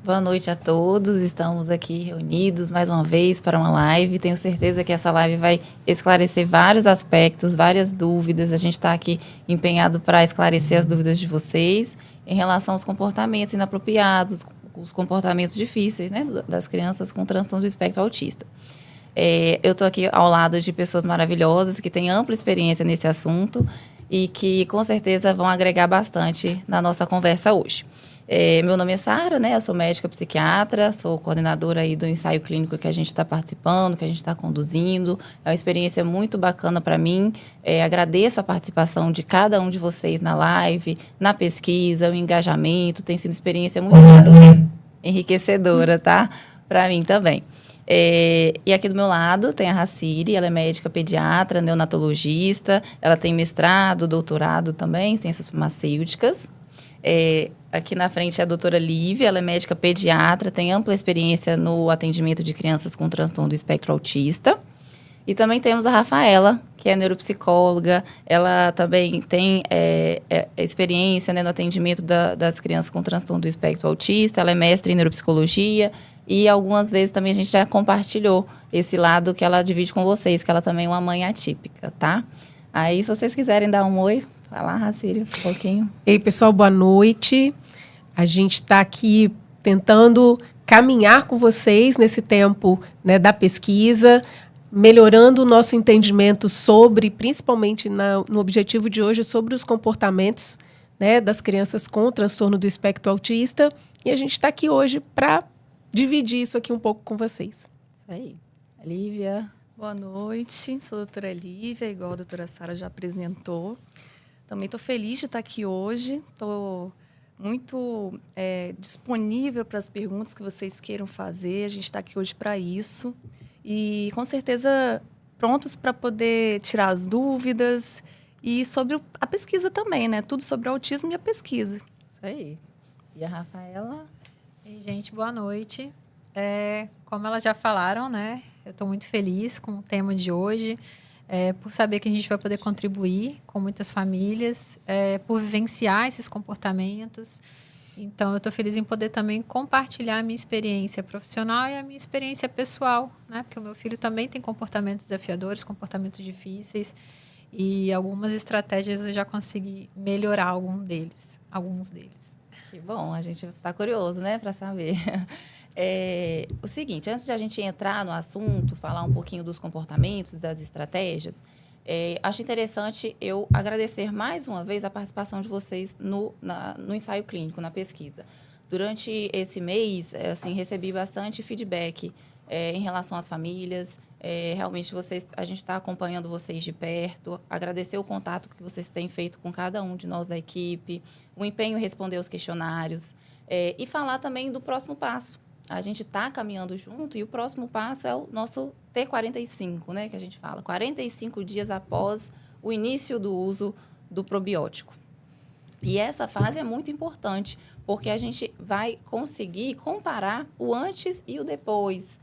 Boa noite a todos. Estamos aqui reunidos mais uma vez para uma live. Tenho certeza que essa live vai esclarecer vários aspectos, várias dúvidas. A gente está aqui empenhado para esclarecer as dúvidas de vocês em relação aos comportamentos inapropriados, os comportamentos difíceis, né, das crianças com transtorno do espectro autista. Eu estou aqui ao lado de pessoas maravilhosas que têm ampla experiência nesse assunto e que com certeza vão agregar bastante na nossa conversa hoje. Meu nome é Sara, né? Eu sou médica psiquiatra, sou coordenadora aí do ensaio clínico que a gente está participando, que a gente está conduzindo. É uma experiência muito bacana para mim. Agradeço a participação de cada um de vocês na live, na pesquisa, o engajamento. Tem sido uma experiência muito enriquecedora, tá? Para mim também. E aqui do meu lado tem a Raciri, ela é médica pediatra, neonatologista, ela tem mestrado, doutorado também em ciências farmacêuticas. Aqui na frente é a doutora Lívia, ela é médica pediatra, tem ampla experiência no atendimento de crianças com transtorno do espectro autista. E também temos a Rafaela, que é neuropsicóloga, ela também tem experiência, né, no atendimento das crianças com transtorno do espectro autista, ela é mestre em neuropsicologia e algumas vezes também a gente já compartilhou esse lado que ela divide com vocês, que ela também é uma mãe atípica, tá? Aí, se vocês quiserem dar um oi, vai lá, Racília, um pouquinho. Ei, pessoal, boa noite. A gente está aqui tentando caminhar com vocês nesse tempo, né, da pesquisa, melhorando o nosso entendimento sobre, principalmente no objetivo de hoje, sobre os comportamentos, né, das crianças com transtorno do espectro autista. E a gente está aqui hoje para dividir isso aqui um pouco com vocês. Isso aí. Lívia. Boa noite, sou a doutora Lívia, igual a doutora Sara já apresentou. Também estou feliz de estar aqui hoje, estou muito disponível para as perguntas que vocês queiram fazer, a gente está aqui hoje para isso. E, com certeza, prontos para poder tirar as dúvidas e sobre a pesquisa também, né? Tudo sobre o autismo e a pesquisa. Isso aí. E a Rafaela? Ei, gente, boa noite. Como elas já falaram, né? Eu estou muito feliz com o tema de hoje, por saber que a gente vai poder contribuir com muitas famílias, por vivenciar esses comportamentos. Então, eu estou feliz em poder também compartilhar a minha experiência profissional e a minha experiência pessoal, né? Porque o meu filho também tem comportamentos desafiadores, comportamentos difíceis, e algumas estratégias eu já consegui melhorar alguns deles. Que bom, a gente está curioso, né, para saber. O seguinte, antes de a gente entrar no assunto, falar um pouquinho dos comportamentos, das estratégias, acho interessante eu agradecer mais uma vez a participação de vocês no ensaio clínico, na pesquisa. Durante esse mês, assim, recebi bastante feedback em relação às famílias. Realmente, a gente está acompanhando vocês de perto. Agradecer o contato que vocês têm feito com cada um de nós da equipe, o empenho em responder os questionários e falar também do próximo passo. A gente está caminhando junto e o próximo passo é o nosso T45, né, que a gente fala, 45 dias após o início do uso do probiótico. E essa fase é muito importante, porque a gente vai conseguir comparar o antes e o depois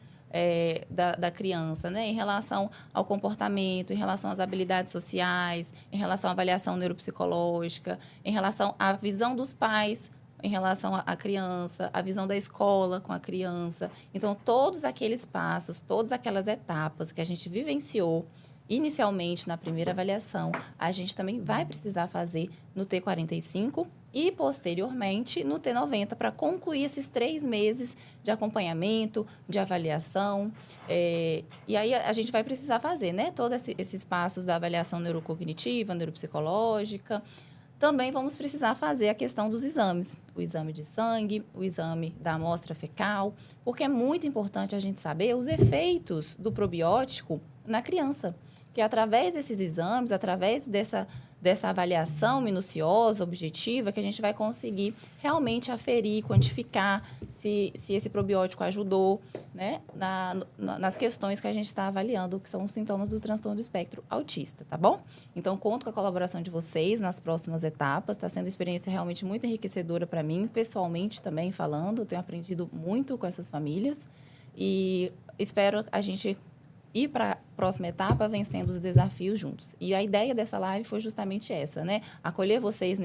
da criança, né, em relação ao comportamento, em relação às habilidades sociais, em relação à avaliação neuropsicológica, em relação à visão dos pais, em relação à criança, a visão da escola com a criança. Então, todos aqueles passos, todas aquelas etapas que a gente vivenciou inicialmente na primeira avaliação, a gente também vai precisar fazer no T45 e, posteriormente, no T90, para concluir esses 3 meses de acompanhamento, de avaliação. E aí, a gente vai precisar fazer, né, todos esses passos da avaliação neurocognitiva, neuropsicológica. Também vamos precisar fazer a questão dos exames, o exame de sangue, o exame da amostra fecal, porque é muito importante a gente saber os efeitos do probiótico na criança, que através desses exames, através dessa avaliação minuciosa, objetiva, que a gente vai conseguir realmente aferir, quantificar se esse probiótico ajudou, né, nas questões que a gente está avaliando, que são os sintomas do transtorno do espectro autista, tá bom? Então, conto com a colaboração de vocês nas próximas etapas. Está sendo uma experiência realmente muito enriquecedora para mim, pessoalmente também falando. Tenho aprendido muito com essas famílias e espero a gente ir para próxima etapa, vencendo os desafios juntos. E a ideia dessa live foi justamente essa, né? Acolher vocês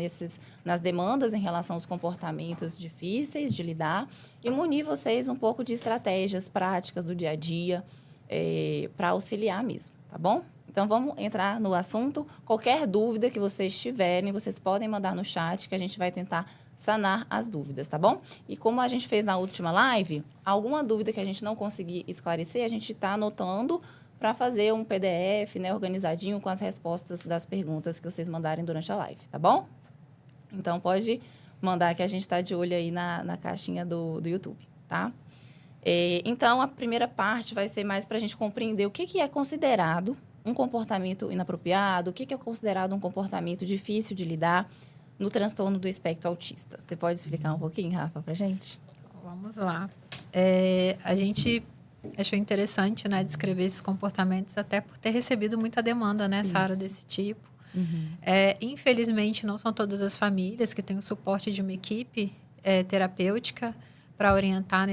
nas demandas em relação aos comportamentos difíceis de lidar e munir vocês um pouco de estratégias práticas do dia a dia para auxiliar mesmo, tá bom? Então, vamos entrar no assunto. Qualquer dúvida que vocês tiverem, vocês podem mandar no chat, que a gente vai tentar sanar as dúvidas, tá bom? E como a gente fez na última live, alguma dúvida que a gente não conseguir esclarecer, a gente está anotando para fazer um PDF, né, organizadinho com as respostas das perguntas que vocês mandarem durante a live, tá bom? Então, pode mandar que a gente está de olho aí na caixinha do YouTube, tá? Então, a primeira parte vai ser mais para a gente compreender o que é considerado um comportamento inapropriado, o que é considerado um comportamento difícil de lidar no transtorno do espectro autista. Você pode explicar um pouquinho, Rafa, para a gente? Vamos lá. A gente achou interessante, né, descrever esses comportamentos, até por ter recebido muita demanda, né, Sara, desse tipo. Infelizmente, não são todas as famílias que têm o suporte de uma equipe terapêutica para orientar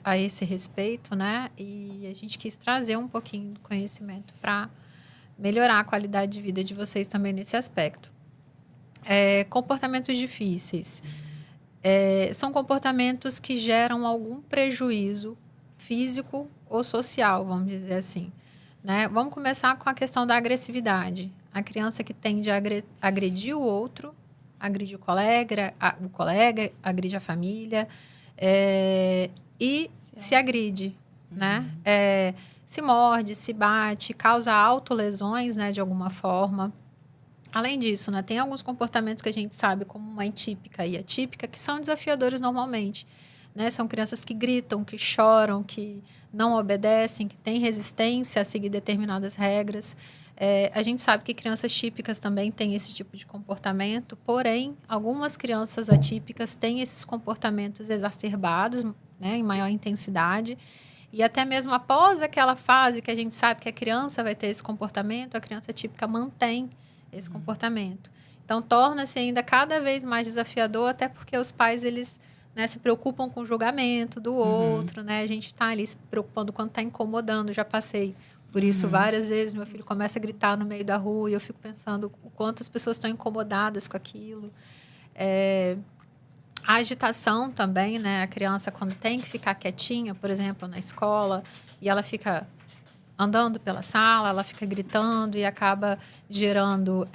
a esse respeito, né? E a gente quis trazer um pouquinho do conhecimento para melhorar a qualidade de vida de vocês também nesse aspecto. Comportamentos difíceis. São comportamentos que geram algum prejuízo físico ou social, vamos dizer assim, né? Vamos começar com a questão da agressividade. A criança que tende a agredir o outro, agride o colega, agride a família e se agride, né? Se morde, se bate, causa autolesões, né, de alguma forma. Além disso, né, tem alguns comportamentos que a gente sabe como uma atípica e atípica que são desafiadores normalmente, né? São crianças que gritam, que choram, que não obedecem, que têm resistência a seguir determinadas regras. A gente sabe que crianças típicas também têm esse tipo de comportamento, porém, algumas crianças atípicas têm esses comportamentos exacerbados, né, em maior intensidade. E até mesmo após aquela fase que a gente sabe que a criança vai ter esse comportamento, a criança típica mantém esse comportamento. Então, torna-se ainda cada vez mais desafiador, até porque os pais, eles, né, se preocupam com o julgamento do outro, né? A gente está ali se preocupando quando está incomodando. Já passei por isso várias vezes. Meu filho começa a gritar no meio da rua e eu fico pensando o quanto as pessoas estão incomodadas com aquilo. A agitação também, né? A criança, quando tem que ficar quietinha, por exemplo, na escola, e ela fica andando pela sala, ela fica gritando e acaba gerando,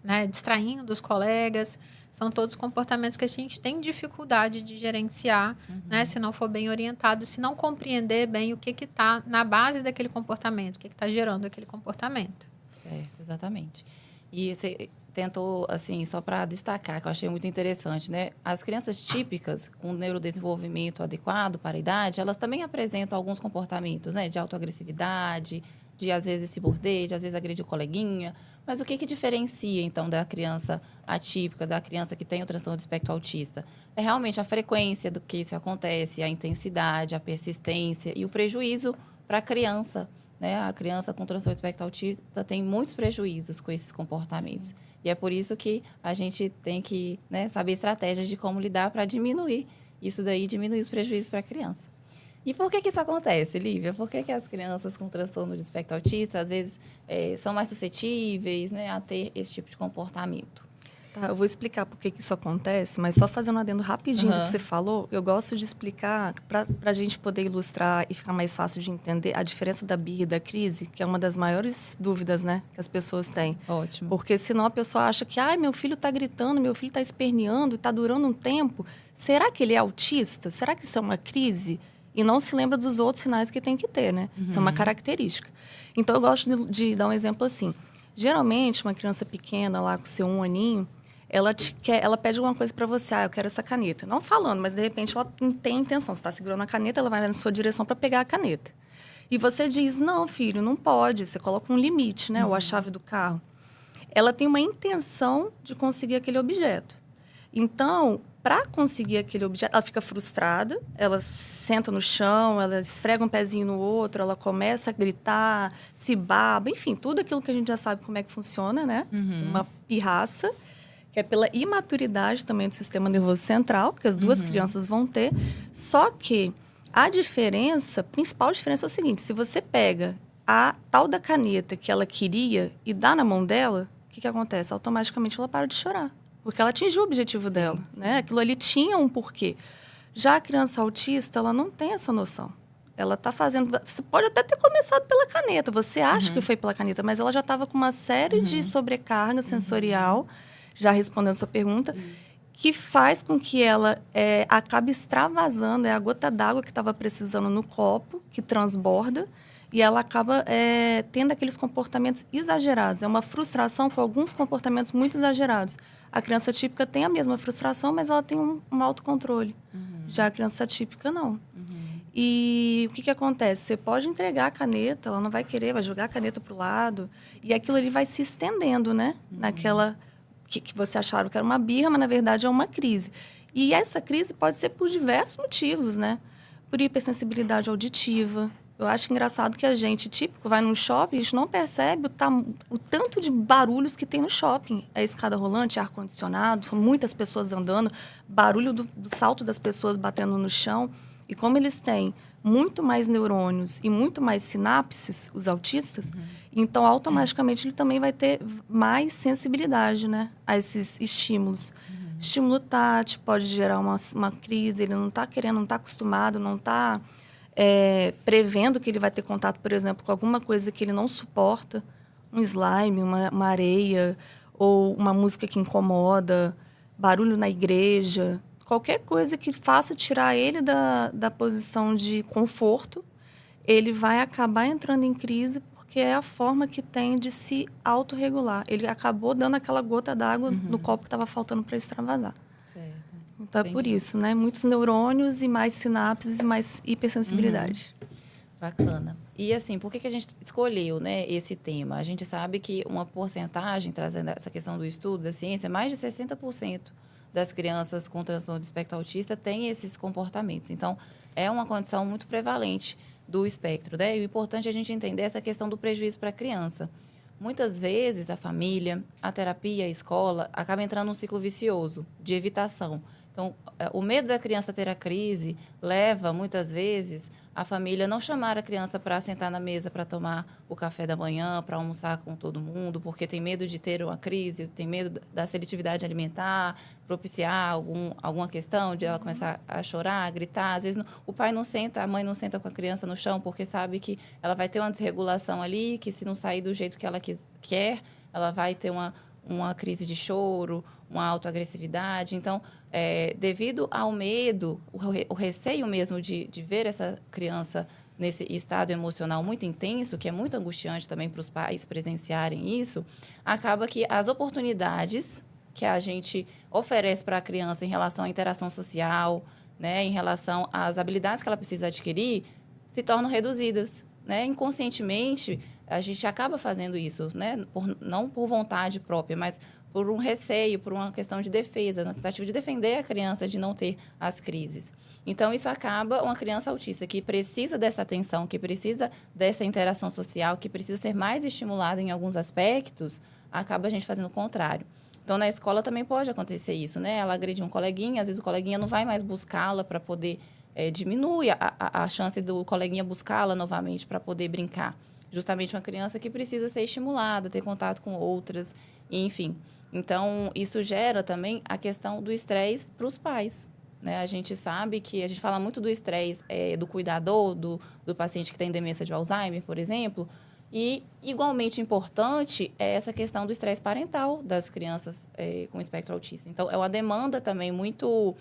né, distraindo os colegas. São todos comportamentos que a gente tem dificuldade de gerenciar, né, se não for bem orientado, se não compreender bem o que está na base daquele comportamento, o que está gerando aquele comportamento. Certo, exatamente. E você tentou, assim, só para destacar, que eu achei muito interessante, né? As crianças típicas, com neurodesenvolvimento adequado para a idade, elas também apresentam alguns comportamentos, né? De autoagressividade, de, às vezes, se morder, de, às vezes, agredir o coleguinha. Mas o que diferencia, então, da criança atípica, da criança que tem o transtorno do espectro autista? É realmente a frequência do que isso acontece, a intensidade, a persistência e o prejuízo para a criança, né? A criança com transtorno do espectro autista tem muitos prejuízos com esses comportamentos. Sim. E é por isso que a gente tem que, né, saber estratégias de como lidar para diminuir isso daí, diminuir os prejuízos para a criança. E por que isso acontece, Lívia? Por que as crianças com transtorno de espectro autista, às vezes, são mais suscetíveis, né, a ter esse tipo de comportamento? Tá, eu vou explicar por que isso acontece, mas só fazendo um adendo rapidinho do que você falou, eu gosto de explicar para a gente poder ilustrar e ficar mais fácil de entender a diferença da birra e da crise, que é uma das maiores dúvidas, né, que as pessoas têm. Ótimo. Porque senão a pessoa acha que, meu filho está gritando, meu filho está esperneando, está durando um tempo. Será que ele é autista? Será que isso é uma crise? E não se lembra dos outros sinais que tem que ter, né? Isso é uma característica. Então, eu gosto de dar um exemplo assim. Geralmente, uma criança pequena, lá com seu 1 aninho, ela pede alguma coisa para você. Eu quero essa caneta. Não falando, mas de repente ela tem intenção. Você está segurando a caneta, ela vai na sua direção para pegar a caneta. E você diz, não, filho, não pode. Você coloca um limite, né? Ou a chave do carro. Ela tem uma intenção de conseguir aquele objeto. Então, para conseguir aquele objeto, ela fica frustrada, ela senta no chão, ela esfrega um pezinho no outro, ela começa a gritar, se baba, enfim, tudo aquilo que a gente já sabe como é que funciona, né? Uma pirraça, que é pela imaturidade também do sistema nervoso central, que as duas crianças vão ter. Só que a principal diferença é o seguinte, se você pega a tal da caneta que ela queria e dá na mão dela, o que acontece? Automaticamente ela para de chorar. Porque ela atingiu o objetivo dela, né? Aquilo ali tinha um porquê. Já a criança autista, ela não tem essa noção. Ela está fazendo... Você pode até ter começado pela caneta, você acha que foi pela caneta, mas ela já estava com uma série de sobrecarga sensorial, já respondendo a sua pergunta, que faz com que ela acabe extravasando, é a gota d'água que estava precisando no copo, que transborda, e ela acaba tendo aqueles comportamentos exagerados. É uma frustração com alguns comportamentos muito exagerados. A criança típica tem a mesma frustração, mas ela tem um autocontrole. Já a criança atípica, não. E o que acontece? Você pode entregar a caneta, ela não vai querer, vai jogar a caneta para o lado, e aquilo ali vai se estendendo, né? Naquela que você achava que era uma birra, mas na verdade é uma crise. E essa crise pode ser por diversos motivos, né? Por hipersensibilidade auditiva. Eu acho engraçado que a gente, típico, vai num shopping, a gente não percebe o tanto de barulhos que tem no shopping. É escada rolante, ar-condicionado, são muitas pessoas andando, barulho do salto das pessoas batendo no chão. E como eles têm muito mais neurônios e muito mais sinapses, os autistas, então automaticamente ele também vai ter mais sensibilidade, né, a esses estímulos. Estímulo tátil pode gerar uma crise, ele não está querendo, não está acostumado, não está prevendo que ele vai ter contato, por exemplo, com alguma coisa que ele não suporta, um slime, uma areia, ou uma música que incomoda, barulho na igreja, qualquer coisa que faça tirar ele da posição de conforto, ele vai acabar entrando em crise porque é a forma que tem de se autorregular. Ele acabou dando aquela gota d'água no copo que estava faltando para extravasar. Certo. Então, é por isso, né? Muitos neurônios e mais sinapses e mais hipersensibilidade. Bacana. E assim, por que a gente escolheu, né, esse tema? A gente sabe que uma porcentagem, trazendo essa questão do estudo da ciência, mais de 60% das crianças com transtorno de espectro autista têm esses comportamentos. Então, é uma condição muito prevalente do espectro, né? E o importante é a gente entender essa questão do prejuízo para a criança. Muitas vezes, a família, a terapia, a escola, acaba entrando num ciclo vicioso de evitação. Então, o medo da criança ter a crise leva, muitas vezes, a família não chamar a criança para sentar na mesa para tomar o café da manhã, para almoçar com todo mundo, porque tem medo de ter uma crise, tem medo da seletividade alimentar, propiciar alguma questão de ela começar a chorar, a gritar. Às vezes, o pai não senta, a mãe não senta com a criança no chão, porque sabe que ela vai ter uma desregulação ali, que se não sair do jeito que ela quer, ela vai ter uma crise de choro, uma autoagressividade. Então, devido ao medo, o receio mesmo de ver essa criança nesse estado emocional muito intenso, que é muito angustiante também para os pais presenciarem isso, acaba que as oportunidades que a gente oferece para a criança em relação à interação social, né, em relação às habilidades que ela precisa adquirir, se tornam reduzidas, né? Inconscientemente, a gente acaba fazendo isso, né? Não por vontade própria, mas por um receio, por uma questão de defesa, uma tentativa de defender a criança de não ter as crises. Então, isso acaba uma criança autista que precisa dessa atenção, que precisa dessa interação social, que precisa ser mais estimulada em alguns aspectos, acaba a gente fazendo o contrário. Então, na escola também pode acontecer isso, né? Ela agride um coleguinha, às vezes o coleguinha não vai mais buscá-la para poder... diminui a chance do coleguinha buscá-la novamente para poder brincar. Justamente uma criança que precisa ser estimulada, ter contato com outras, enfim. Então, isso gera também a questão do estresse para os pais, né? A gente sabe que a gente fala muito do estresse do cuidador, do paciente que tem demência de Alzheimer, por exemplo, e igualmente importante é essa questão do estresse parental das crianças com espectro autista. Então, é uma demanda também muito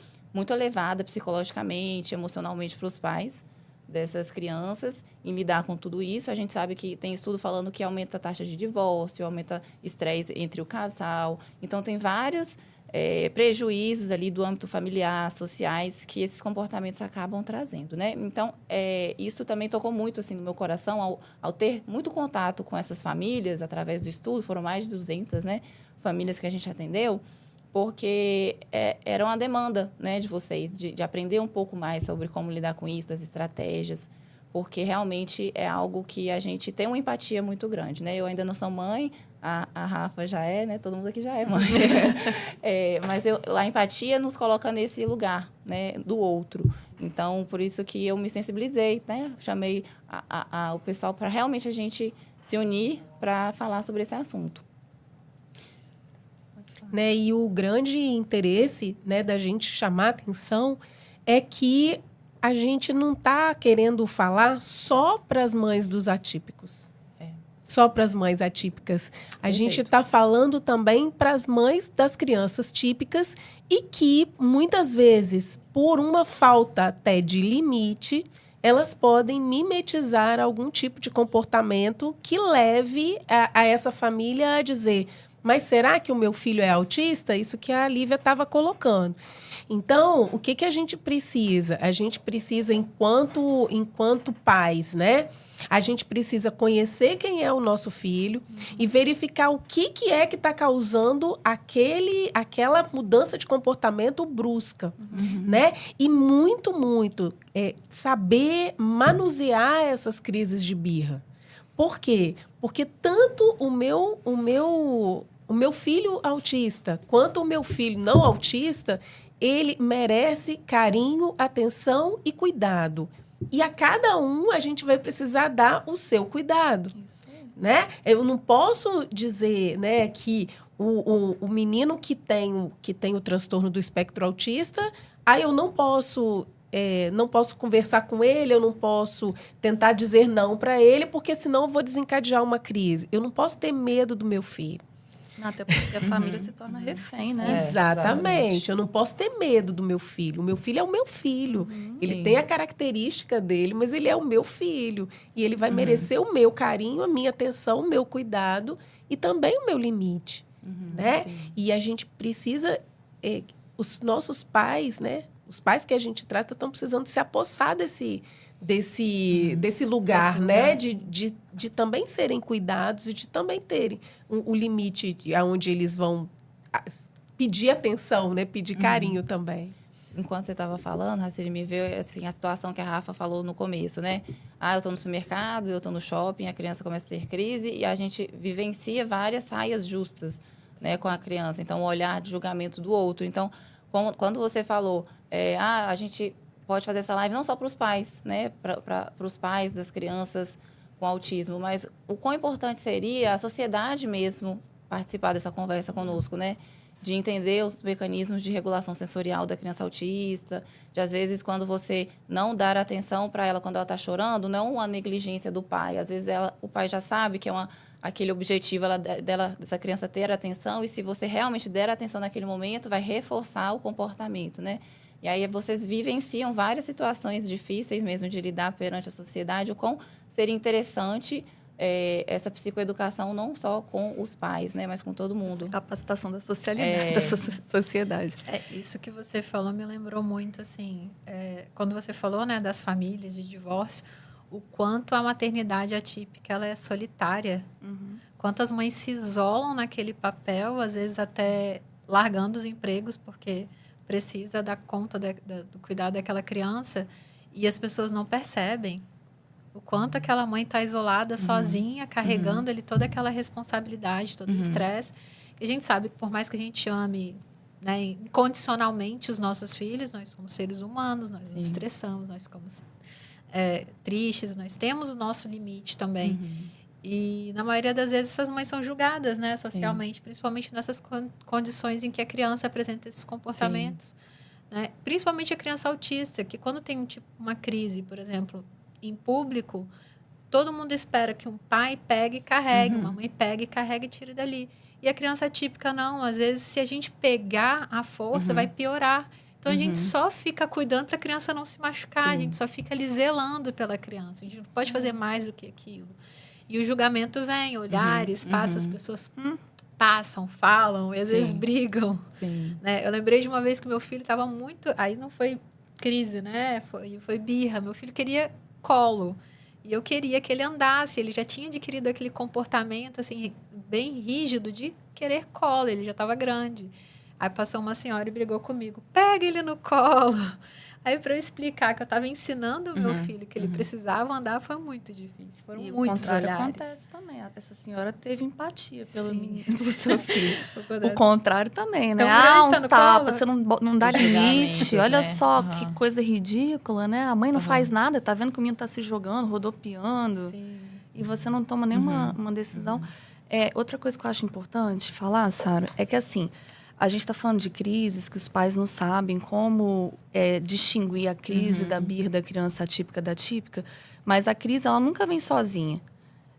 elevada psicologicamente, emocionalmente para os pais dessas crianças em lidar com tudo isso. A gente sabe que tem estudo falando que aumenta a taxa de divórcio, aumenta estresse entre o casal. Então, tem vários prejuízos ali do âmbito familiar, sociais, que esses comportamentos acabam trazendo, né? Então, isso também tocou muito assim, no meu coração ao ter muito contato com essas famílias através do estudo. Foram mais de 200, né, famílias que a gente atendeu, porque era uma demanda, né, de vocês, de aprender um pouco mais sobre como lidar com isso, as estratégias, porque realmente é algo que a gente tem uma empatia muito grande, né? Eu ainda não sou mãe, A Rafa já é, né? Todo mundo aqui já é mãe. Mas a empatia nos coloca nesse lugar, né? Do outro. Então, por isso que eu me sensibilizei, né? Chamei o pessoal para realmente a gente se unir para falar sobre esse assunto. Né? E o grande interesse, né, da gente chamar a atenção é que a gente não está querendo falar só para as mães dos atípicos. Só para as mães atípicas. A gente está falando também para as mães das crianças típicas e que, muitas vezes, por uma falta até de limite, elas podem mimetizar algum tipo de comportamento que leve a essa família a dizer: mas será que o meu filho é autista? Isso que a Lívia estava colocando. Então, o que a gente precisa? A gente precisa, enquanto pais, né? A gente precisa conhecer quem é o nosso filho e verificar o que é que está causando aquela mudança de comportamento brusca, né? E muito saber manusear essas crises de birra. Por quê? Porque tanto o meu filho autista quanto o meu filho não autista, ele merece carinho, atenção e cuidado. E a cada um a gente vai precisar dar o seu cuidado. Isso. Né? Eu não posso dizer, né, que o menino que tem o transtorno do espectro autista, eu não posso conversar com ele, eu não posso tentar dizer não para ele, porque senão eu vou desencadear uma crise. Eu não posso ter medo do meu filho. Até porque a família se torna refém, né? Exatamente. Eu não posso ter medo do meu filho. O meu filho é o meu filho. Ele tem a característica dele, mas ele é o meu filho. E ele vai merecer o meu carinho, a minha atenção, o meu cuidado e também o meu limite. Né? E a gente precisa... os nossos pais, né? Os pais que a gente trata estão precisando se apossar desse lugar, né? De também serem cuidados e de também terem o limite aonde eles vão pedir atenção, né? Pedir carinho também. Enquanto você estava falando, Racine, me veio assim, a situação que a Rafa falou no começo, né? Eu estou no supermercado, eu estou no shopping, a criança começa a ter crise e a gente vivencia várias saias justas, né, com a criança. Então, o olhar de julgamento do outro. Então, quando você falou, a gente pode fazer essa live não só para os pais, né? Para os pais das crianças com autismo, mas o quão importante seria a sociedade mesmo participar dessa conversa conosco, né? De entender os mecanismos de regulação sensorial da criança autista, de, às vezes, quando você não dar atenção para ela quando ela está chorando, não uma negligência do pai. Às vezes, o pai já sabe que é aquele objetivo dessa criança ter atenção, e se você realmente der atenção naquele momento, vai reforçar o comportamento, né? E aí vocês vivenciam várias situações difíceis mesmo de lidar perante a sociedade, o quão seria interessante essa psicoeducação não só com os pais, né, mas com todo mundo. Capacitação da socialidade, da sociedade. Isso que você falou me lembrou muito, assim, quando você falou, né, das famílias de divórcio, o quanto a maternidade atípica ela é solitária. Quantas mães se isolam naquele papel, às vezes até largando os empregos, porque precisa dar conta do cuidado daquela criança, e as pessoas não percebem o quanto aquela mãe está isolada, sozinha, carregando ali toda aquela responsabilidade, todo o estresse. E a gente sabe que por mais que a gente ame, né, incondicionalmente os nossos filhos, nós somos seres humanos, nós nos estressamos, nós ficamos tristes, nós temos o nosso limite também. E, na maioria das vezes, essas mães são julgadas, né, socialmente, principalmente nessas condições em que a criança apresenta esses comportamentos. Né? Principalmente a criança autista, que quando tem uma crise, por exemplo, em público, todo mundo espera que um pai pegue e carregue, uma mãe pegue e carregue e tire dali. E a criança atípica, não. Às vezes, se a gente pegar a força, vai piorar. Então, a gente só fica cuidando para a criança não se machucar. A gente só fica ali zelando pela criança. A gente não pode fazer mais do que aquilo. E o julgamento vem, olhares, passa, as pessoas passam, falam, e às vezes brigam. Né? Eu lembrei de uma vez que meu filho estava muito... Aí não foi crise, né? Foi birra. Meu filho queria colo. E eu queria que ele andasse. Ele já tinha adquirido aquele comportamento, assim, bem rígido de querer colo. Ele já estava grande. Aí passou uma senhora e brigou comigo. Pega ele no colo. Aí, para eu explicar que eu estava ensinando o meu filho que ele precisava andar, foi muito difícil. Foram E muitos o contrário olhares. acontece também. Essa senhora teve empatia pelo Sim. menino, pelo seu filho. O O contrário também, né? Tão grande, tá Uns no tapas, colo. você não dá Os limite. julgamentos, Olha né? só Aham. que coisa ridícula, né? A mãe não Aham. faz nada, tá vendo que o menino tá se jogando, rodopiando. Sim. E você não toma nenhuma uma decisão. Outra coisa que eu acho importante falar, Sara, é que assim, a gente está falando de crises que os pais não sabem como distinguir a crise da birra da criança atípica da típica, mas a crise ela nunca vem sozinha.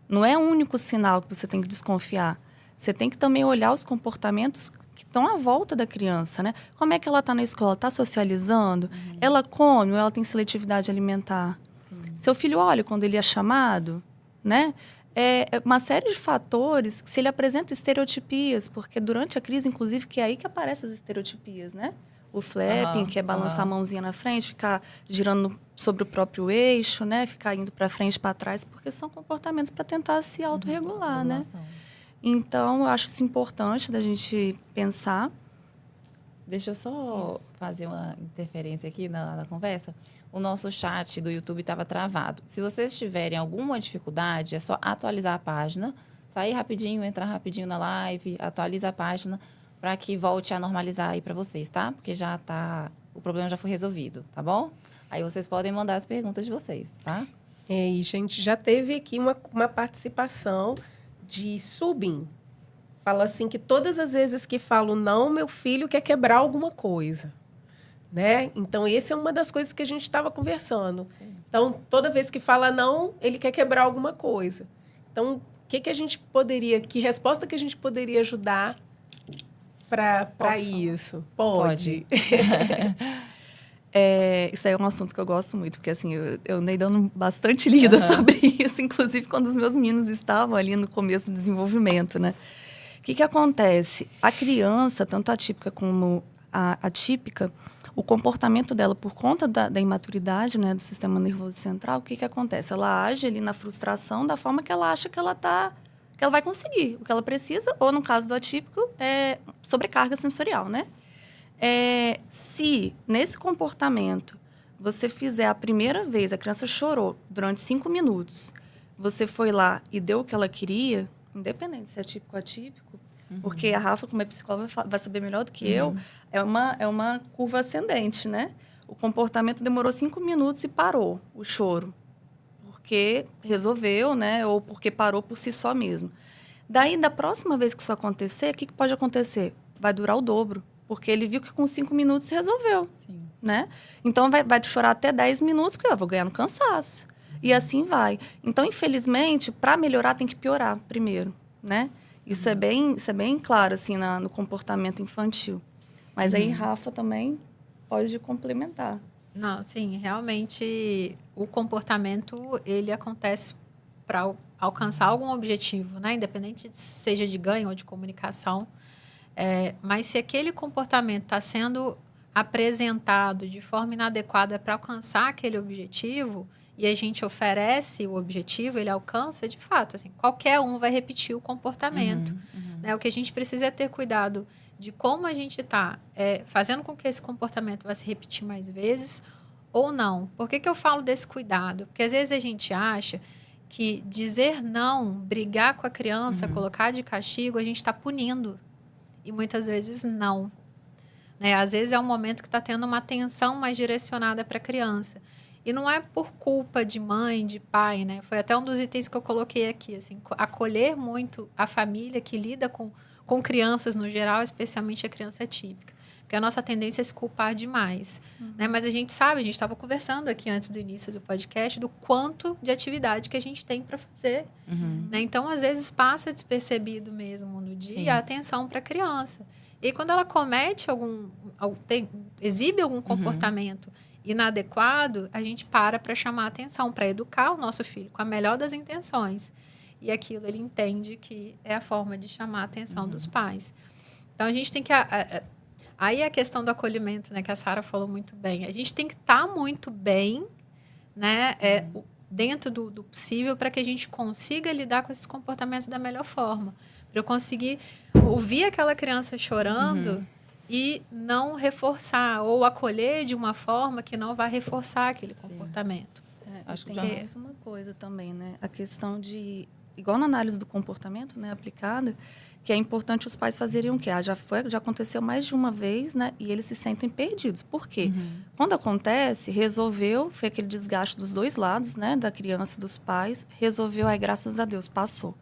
Não é o único sinal que você tem que desconfiar. Você tem que também olhar os comportamentos que estão à volta da criança, né? Como é que ela está na escola? Está socializando? Ela come ou ela tem seletividade alimentar? Sim. Seu filho olha quando ele é chamado, né? É uma série de fatores que se ele apresenta estereotipias, porque durante a crise, inclusive, que é aí que aparecem as estereotipias, né? O flapping, que é balançar a mãozinha na frente, ficar girando sobre o próprio eixo, né? Ficar indo para frente e para trás, porque são comportamentos para tentar se autorregular, né? Regulação. Então, eu acho isso importante da gente pensar. Deixa eu só Isso. fazer uma interferência aqui na conversa. O nosso chat do YouTube estava travado. Se vocês tiverem alguma dificuldade, é só atualizar a página, sair rapidinho, entrar rapidinho na live, atualiza a página para que volte a normalizar aí para vocês, tá? Porque já tá, o problema já foi resolvido, tá bom? Aí vocês podem mandar as perguntas de vocês, tá? E, gente, já teve aqui uma participação de Subin. Fala assim que todas as vezes que falo não, meu filho quer quebrar alguma coisa. Né? Então, essa é uma das coisas que a gente estava conversando. Sim. Então, toda vez que fala não, ele quer quebrar alguma coisa. Então, o que a gente poderia... Que resposta que a gente poderia ajudar para isso? Pode. Isso aí é um assunto que eu gosto muito, porque assim, eu andei dando bastante lida sobre isso, inclusive quando os meus meninos estavam ali no começo do desenvolvimento, né? O que acontece? A criança, tanto a atípica como a atípica, o comportamento dela, por conta da imaturidade, né, do sistema nervoso central, o que acontece? Ela age ali na frustração da forma que ela acha que ela vai conseguir o que ela precisa, ou no caso do atípico, sobrecarga sensorial, né? Se nesse comportamento você fizer a primeira vez, a criança chorou durante 5 minutos, você foi lá e deu o que ela queria, independente se é atípico ou atípico, porque a Rafa, como é psicóloga, vai saber melhor do que eu, é uma curva ascendente, né? O comportamento demorou 5 minutos e parou o choro, porque resolveu, né? Ou porque parou por si só mesmo. Daí, da próxima vez que isso acontecer, o que pode acontecer? Vai durar o dobro, porque ele viu que com 5 minutos resolveu, Sim. né? Então, vai chorar até 10 minutos, porque eu vou ganhar no cansaço. E assim vai. Então, infelizmente, para melhorar, tem que piorar primeiro, né? Isso é bem claro, assim, no comportamento infantil. Mas aí, Rafa também pode complementar. Não, sim, realmente o comportamento, ele acontece para alcançar algum objetivo, né? Independente seja de ganho ou de comunicação. Mas se aquele comportamento está sendo apresentado de forma inadequada para alcançar aquele objetivo e a gente oferece o objetivo, ele alcança, de fato, assim, qualquer um vai repetir o comportamento. Né? O que a gente precisa é ter cuidado de como a gente está fazendo com que esse comportamento vá se repetir mais vezes ou não. Por que eu falo desse cuidado? Porque às vezes a gente acha que dizer não, brigar com a criança, colocar de castigo, a gente está punindo. E muitas vezes não. Né? Às vezes é um momento que está tendo uma atenção mais direcionada para a criança. E não é por culpa de mãe, de pai, né? Foi até um dos itens que eu coloquei aqui, assim, acolher muito a família que lida com crianças no geral, especialmente a criança atípica. Porque a nossa tendência é se culpar demais. Né? Mas a gente sabe, a gente estava conversando aqui antes do início do podcast, do quanto de atividade que a gente tem para fazer. Né? Então, às vezes, passa despercebido mesmo no dia a atenção para a criança. E quando ela comete exibe algum comportamento inadequado, a gente para chamar a atenção, para educar o nosso filho com a melhor das intenções. E aquilo ele entende que é a forma de chamar a atenção dos pais. Então, a gente tem que... Aí a questão do acolhimento, né, que a Sara falou muito bem. A gente tem que estar muito bem, né, dentro do possível, para que a gente consiga lidar com esses comportamentos da melhor forma. Para eu conseguir ouvir aquela criança chorando e não reforçar ou acolher de uma forma que não vai reforçar aquele comportamento. Acho que tem já- mais uma coisa também, né? A questão de, igual na análise do comportamento, né, aplicada, que é importante os pais fazerem o quê? Já aconteceu mais de uma vez, né? E eles se sentem perdidos. Por quê? Quando acontece, resolveu, foi aquele desgaste dos dois lados, né? Da criança e dos pais, resolveu, aí graças a Deus, passou.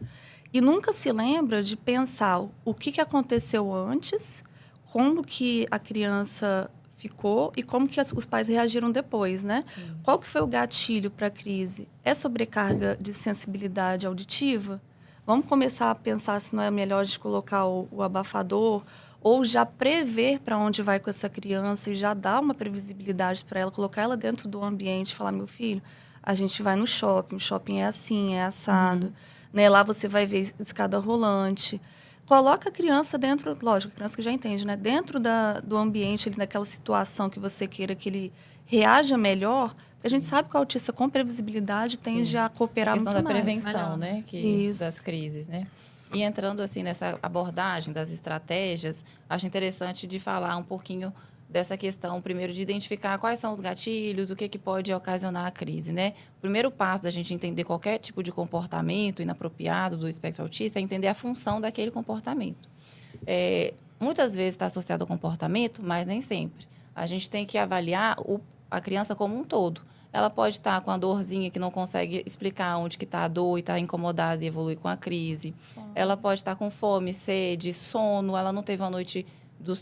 E nunca se lembra de pensar o que aconteceu antes, como que a criança ficou e como que os pais reagiram depois, né? Qual que foi o gatilho para a crise? É sobrecarga de sensibilidade auditiva? Vamos começar a pensar se não é melhor a gente colocar o abafador ou já prever para onde vai com essa criança e já dar uma previsibilidade para ela, colocar ela dentro do ambiente e falar, meu filho, a gente vai no shopping, o shopping é assim, é assado, né? Lá você vai ver escada rolante. Coloca a criança dentro, lógico, a criança que já entende, né? Dentro do ambiente, naquela situação que você queira que ele reaja melhor, a gente sabe que o autista com previsibilidade tende a A cooperar questão muito da mais. prevenção, Melhor. né? Isso. Das crises, né? E entrando assim nessa abordagem das estratégias, acho interessante de falar um pouquinho dessa questão, primeiro, de identificar quais são os gatilhos, o que pode ocasionar a crise, né? O primeiro passo da gente entender qualquer tipo de comportamento inapropriado do espectro autista é entender a função daquele comportamento. Muitas vezes está associado ao comportamento, mas nem sempre. A gente tem que avaliar a criança como um todo. Ela pode estar com a dorzinha que não consegue explicar onde que está a dor e está incomodada e evolui com a crise. Ela pode estar com fome, sede, sono, ela não teve uma noite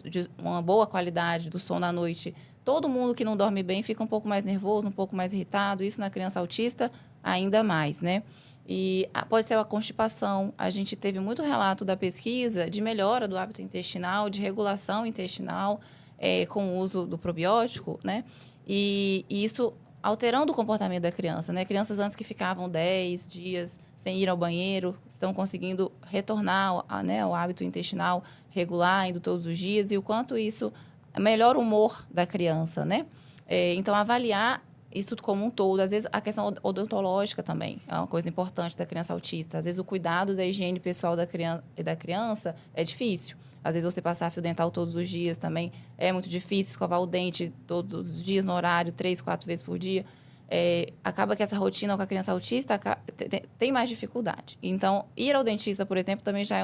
de uma boa qualidade do sono à noite. Todo mundo que não dorme bem fica um pouco mais nervoso, um pouco mais irritado. Isso na criança autista, ainda mais, né? E pode ser a constipação. A gente teve muito relato da pesquisa de melhora do hábito intestinal, de regulação intestinal, com o uso do probiótico, né? E isso alterando o comportamento da criança, né? Crianças antes que ficavam 10 dias sem ir ao banheiro, estão conseguindo retornar, né, ao hábito intestinal regular, indo todos os dias, e o quanto isso melhora o humor da criança, né? Então, avaliar isso como um todo. Às vezes, a questão odontológica também é uma coisa importante da criança autista. Às vezes, o cuidado da higiene pessoal da criança é difícil. Às vezes, você passar fio dental todos os dias também é muito difícil. Escovar o dente todos os dias no horário, 3, 4 vezes por dia. Acaba que essa rotina com a criança autista tem mais dificuldade. Então, ir ao dentista, por exemplo, também já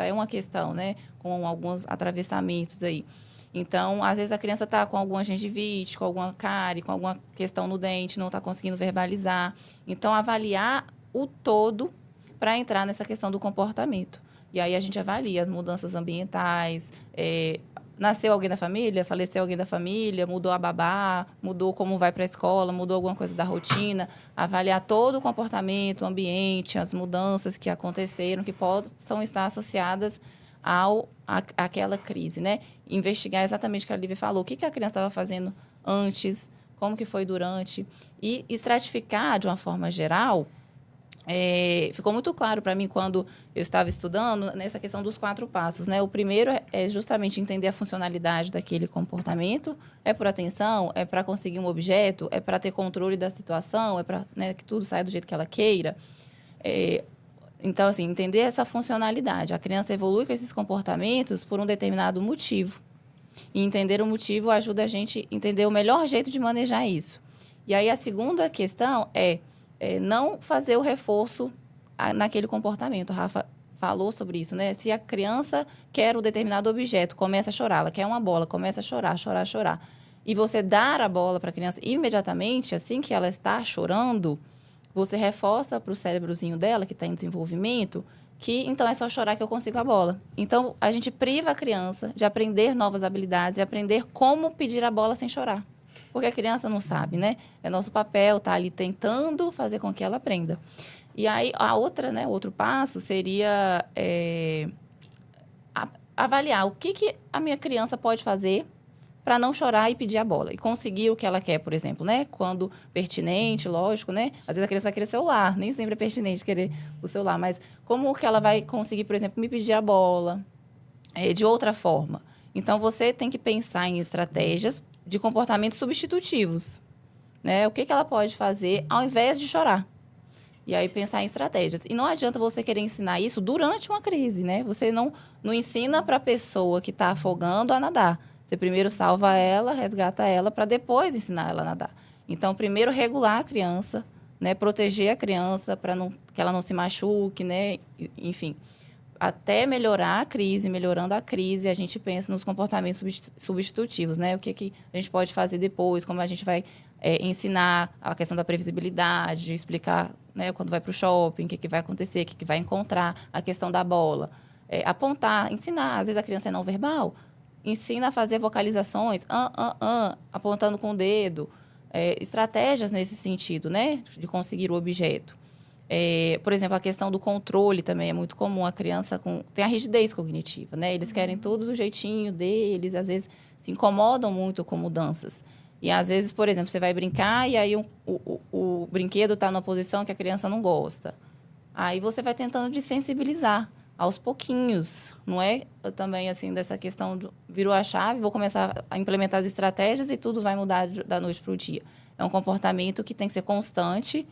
é uma questão, né? Com alguns atravessamentos aí. Então, às vezes, a criança está com alguma gengivite, com alguma cárie, com alguma questão no dente, não está conseguindo verbalizar. Então, avaliar o todo para entrar nessa questão do comportamento. E aí, a gente avalia as mudanças ambientais, nasceu alguém da família, faleceu alguém da família, mudou a babá, mudou como vai para a escola, mudou alguma coisa da rotina. Avaliar todo o comportamento, o ambiente, as mudanças que aconteceram, que possam estar associadas àquela crise, né? Investigar exatamente o que a Lívia falou. O que a criança estava fazendo antes, como que foi durante. E estratificar, de uma forma geral, ficou muito claro para mim quando eu estava estudando nessa questão dos 4 passos, né? O primeiro é justamente entender a funcionalidade daquele comportamento. É por atenção? É para conseguir um objeto? É para ter controle da situação? É para, né, que tudo saia do jeito que ela queira? Então, assim, entender essa funcionalidade. A criança evolui com esses comportamentos por um determinado motivo. E entender o motivo ajuda a gente a entender o melhor jeito de manejar isso. E aí, a segunda questão é não fazer o reforço naquele comportamento. A Rafa falou sobre isso, né? Se a criança quer um determinado objeto, começa a chorar, ela quer uma bola, começa a chorar, chorar, chorar. E você dar a bola para a criança imediatamente, assim que ela está chorando, você reforça para o cérebrozinho dela, que está em desenvolvimento, que então é só chorar que eu consigo a bola. Então, a gente priva a criança de aprender novas habilidades e aprender como pedir a bola sem chorar. Porque a criança não sabe, né? É nosso papel estar ali tentando fazer com que ela aprenda. E aí, o outro passo seria avaliar o que a minha criança pode fazer para não chorar e pedir a bola. E conseguir o que ela quer, por exemplo, né? Quando pertinente, lógico, né? Às vezes a criança vai querer celular, nem sempre é pertinente querer o celular. Mas como que ela vai conseguir, por exemplo, me pedir a bola de outra forma? Então, você tem que pensar em estratégias de comportamentos substitutivos, né? O que ela pode fazer ao invés de chorar? E aí pensar em estratégias. E não adianta você querer ensinar isso durante uma crise, né? Você não ensina para a pessoa que está afogando a nadar. Você primeiro salva ela, resgata ela, para depois ensinar ela a nadar. Então, primeiro regular a criança, né? Proteger a criança para que ela não se machuque, né? Enfim, até melhorar a crise. Melhorando a crise, a gente pensa nos comportamentos substitutivos, né? O que a gente pode fazer depois, como a gente vai ensinar a questão da previsibilidade, explicar, né, quando vai para o shopping, o que vai acontecer, o que vai encontrar, a questão da bola. Apontar, ensinar. Às vezes a criança é não verbal, ensina a fazer vocalizações, apontando com o dedo. Estratégias nesse sentido, né, de conseguir o objeto. Por exemplo, a questão do controle também é muito comum. A criança tem a rigidez cognitiva, né? Eles querem tudo do jeitinho deles, às vezes se incomodam muito com mudanças. E, às vezes, por exemplo, você vai brincar e aí o brinquedo está numa posição que a criança não gosta. Aí você vai tentando desensibilizar aos pouquinhos. Não é também assim dessa questão de virou a chave, vou começar a implementar as estratégias e tudo vai mudar da noite para o dia. É um comportamento que tem que ser constante,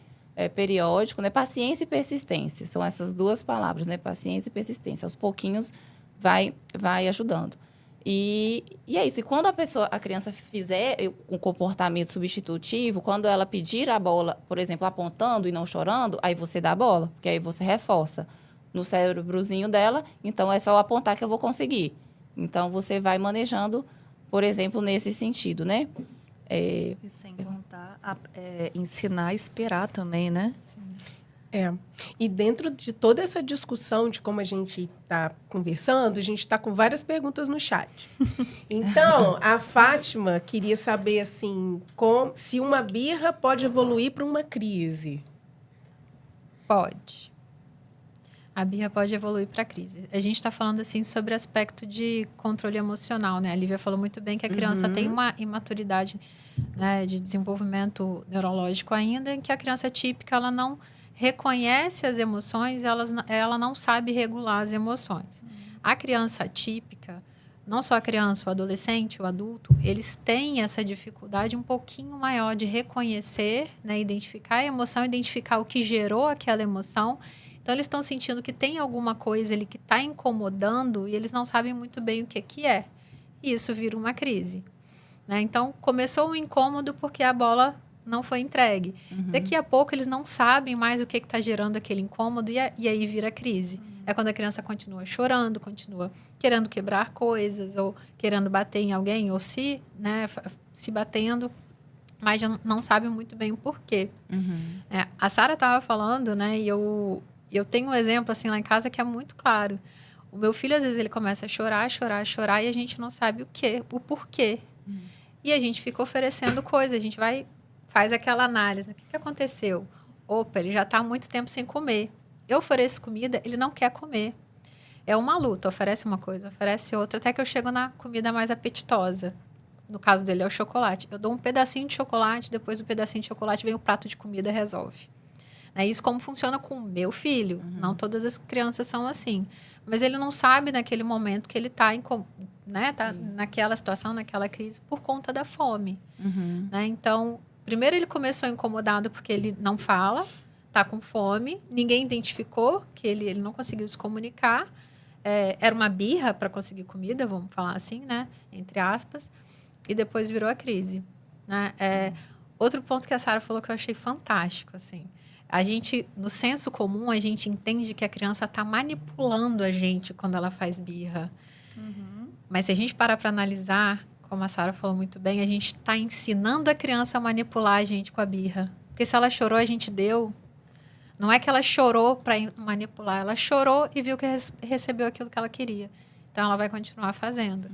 periódico, né? Paciência e persistência. São essas duas palavras, né? Paciência e persistência. Aos pouquinhos vai ajudando. E é isso. E quando a criança fizer um comportamento substitutivo, quando ela pedir a bola, por exemplo, apontando e não chorando, aí você dá a bola, porque aí você reforça no cérebrozinho dela, então é só apontar que eu vou conseguir. Então, você vai manejando, por exemplo, nesse sentido, né? E sem contar, ensinar a esperar também, né? E dentro de toda essa discussão de como a gente está conversando, a gente está com várias perguntas no chat. Então, a Fátima queria saber assim, se uma birra pode evoluir para uma crise. Pode. A birra pode evoluir para crise. A gente está falando assim sobre aspecto de controle emocional, né? A Lívia falou muito bem que a criança tem uma imaturidade, né, de desenvolvimento neurológico ainda, em que a criança típica ela não reconhece as emoções, ela não sabe regular as emoções. A criança atípica, não só a criança, o adolescente, o adulto, eles têm essa dificuldade um pouquinho maior de reconhecer, né, identificar a emoção, identificar o que gerou aquela emoção. Então, eles estão sentindo que tem alguma coisa ali que está incomodando e eles não sabem muito bem o que é. E isso vira uma crise, né? Então, começou um incômodo porque a bola não foi entregue. Daqui a pouco, eles não sabem mais o que está gerando aquele incômodo e aí vira crise. É quando a criança continua chorando, continua querendo quebrar coisas ou querendo bater em alguém ou se batendo, mas já não sabe muito bem o porquê. A Sara estava falando, né, e eu tenho um exemplo assim lá em casa que é muito claro. O meu filho, às vezes, ele começa a chorar e a gente não sabe o porquê. E a gente fica oferecendo coisas, a gente faz aquela análise. O que aconteceu? Opa, ele já está há muito tempo sem comer. Eu ofereço comida, ele não quer comer. É uma luta, oferece uma coisa, oferece outra, até que eu chego na comida mais apetitosa. No caso dele, é o chocolate. Eu dou um pedacinho de chocolate, depois do pedacinho de chocolate vem o prato de comida e resolve. É isso como funciona com o meu filho. Não todas as crianças são assim. Mas ele não sabe naquele momento que ele está tá naquela situação, naquela crise, por conta da fome. Né? Então, primeiro ele começou incomodado porque ele não fala, está com fome, ninguém identificou que ele não conseguiu se comunicar. Era uma birra para conseguir comida, vamos falar assim, né? Entre aspas. E depois virou a crise. Né? Outro ponto que a Sara falou que eu achei fantástico, assim. A gente, no senso comum, a gente entende que a criança está manipulando a gente quando ela faz birra. Mas se a gente parar para analisar, como a Sara falou muito bem, a gente está ensinando a criança a manipular a gente com a birra. Porque se ela chorou, a gente deu. Não é que ela chorou para manipular, ela chorou e viu que recebeu aquilo que ela queria. Então, ela vai continuar fazendo.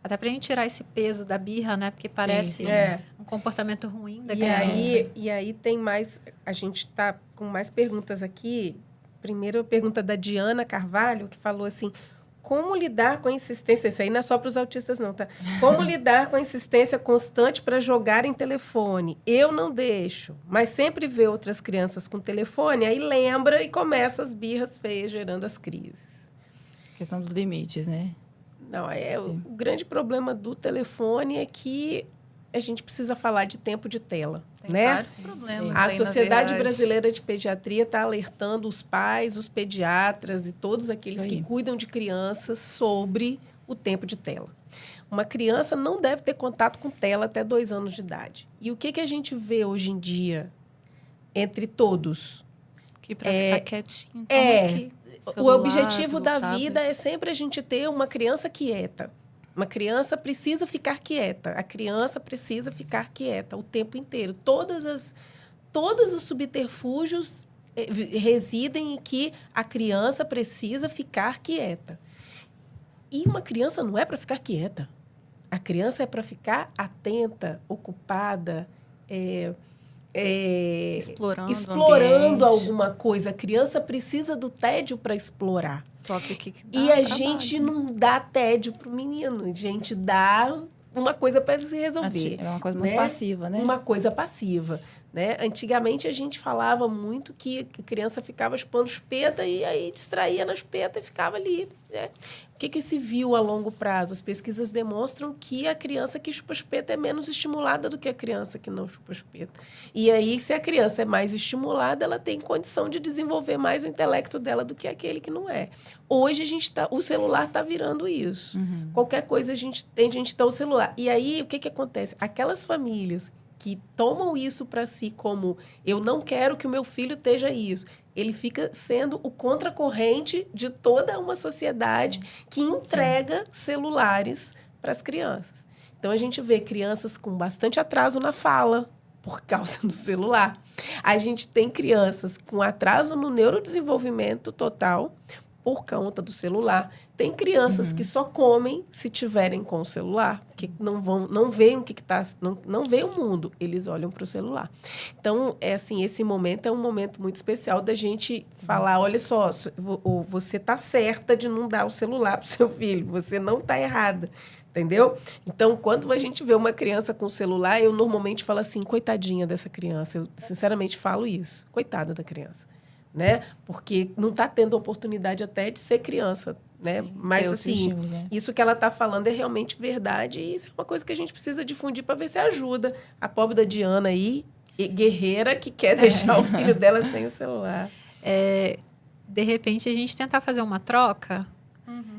Até para a gente tirar esse peso da birra, né? Porque parece um comportamento ruim da criança. E aí tem mais... A gente está com mais perguntas aqui. Primeiro, a pergunta da Diana Carvalho, que falou assim... Como lidar com a insistência... Isso aí não é só para os autistas, não, tá? Como lidar com a insistência constante para jogar em telefone? Eu não deixo, mas sempre vê outras crianças com telefone, aí lembra e começa as birras feias, gerando as crises. Questão dos limites, né? Não, o grande problema do telefone é que a gente precisa falar de tempo de tela, Tem né? vários problemas. A aí, na Sociedade verdade. Brasileira de Pediatria está alertando os pais, os pediatras e todos aqueles Isso que aí. cuidam de crianças sobre o tempo de tela. Uma criança não deve ter contato com tela até 2 anos de idade. E o que a gente vê hoje em dia entre todos? Que para ficar quietinho. É, toma aqui, O celular, objetivo da tablet. vida é sempre a gente ter uma criança quieta. Uma criança precisa ficar quieta. A criança precisa ficar quieta o tempo inteiro. Todos os subterfúgios residem em que a criança precisa ficar quieta. E uma criança não é para ficar quieta. A criança é para ficar atenta, ocupada, Explorando o explorando ambiente. alguma coisa. A criança precisa do tédio para explorar. Só que o que dá E a trabalho, gente né? não dá tédio para o menino. A gente dá uma coisa para ele se resolver. É uma coisa muito né? passiva, né? Uma coisa passiva. Né? Antigamente, a gente falava muito que a criança ficava chupando chupeta e aí distraía na chupeta e ficava ali. Né? O que se viu a longo prazo? As pesquisas demonstram que a criança que chupa chupeta é menos estimulada do que a criança que não chupa chupeta. E aí, se a criança é mais estimulada, ela tem condição de desenvolver mais o intelecto dela do que aquele que não é. Hoje, o celular está virando isso. Qualquer coisa, a gente dá o celular. E aí, o que acontece? Aquelas famílias que tomam isso para si como eu não quero que o meu filho esteja isso. Ele fica sendo o contracorrente de toda uma sociedade que entrega celulares para as crianças. Então, a gente vê crianças com bastante atraso na fala por causa do celular. A gente tem crianças com atraso no neurodesenvolvimento total por conta do celular. Tem crianças que só comem se tiverem com o celular, porque não veem o que está, não veem o mundo, eles olham para o celular. Então, esse momento é um momento muito especial da gente falar, olha só, você está certa de não dar o celular para o seu filho, você não está errada. Entendeu? Então, quando a gente vê uma criança com celular, eu normalmente falo assim, coitadinha dessa criança. Eu, sinceramente, falo isso. Coitada da criança. Né? Porque não está tendo oportunidade até de ser criança, né? Mas assim, isso que ela está falando é realmente verdade e isso é uma coisa que a gente precisa difundir para ver se ajuda a pobre da Diana aí, guerreira, que quer deixar o filho dela sem o celular. De repente, a gente tentar fazer uma troca,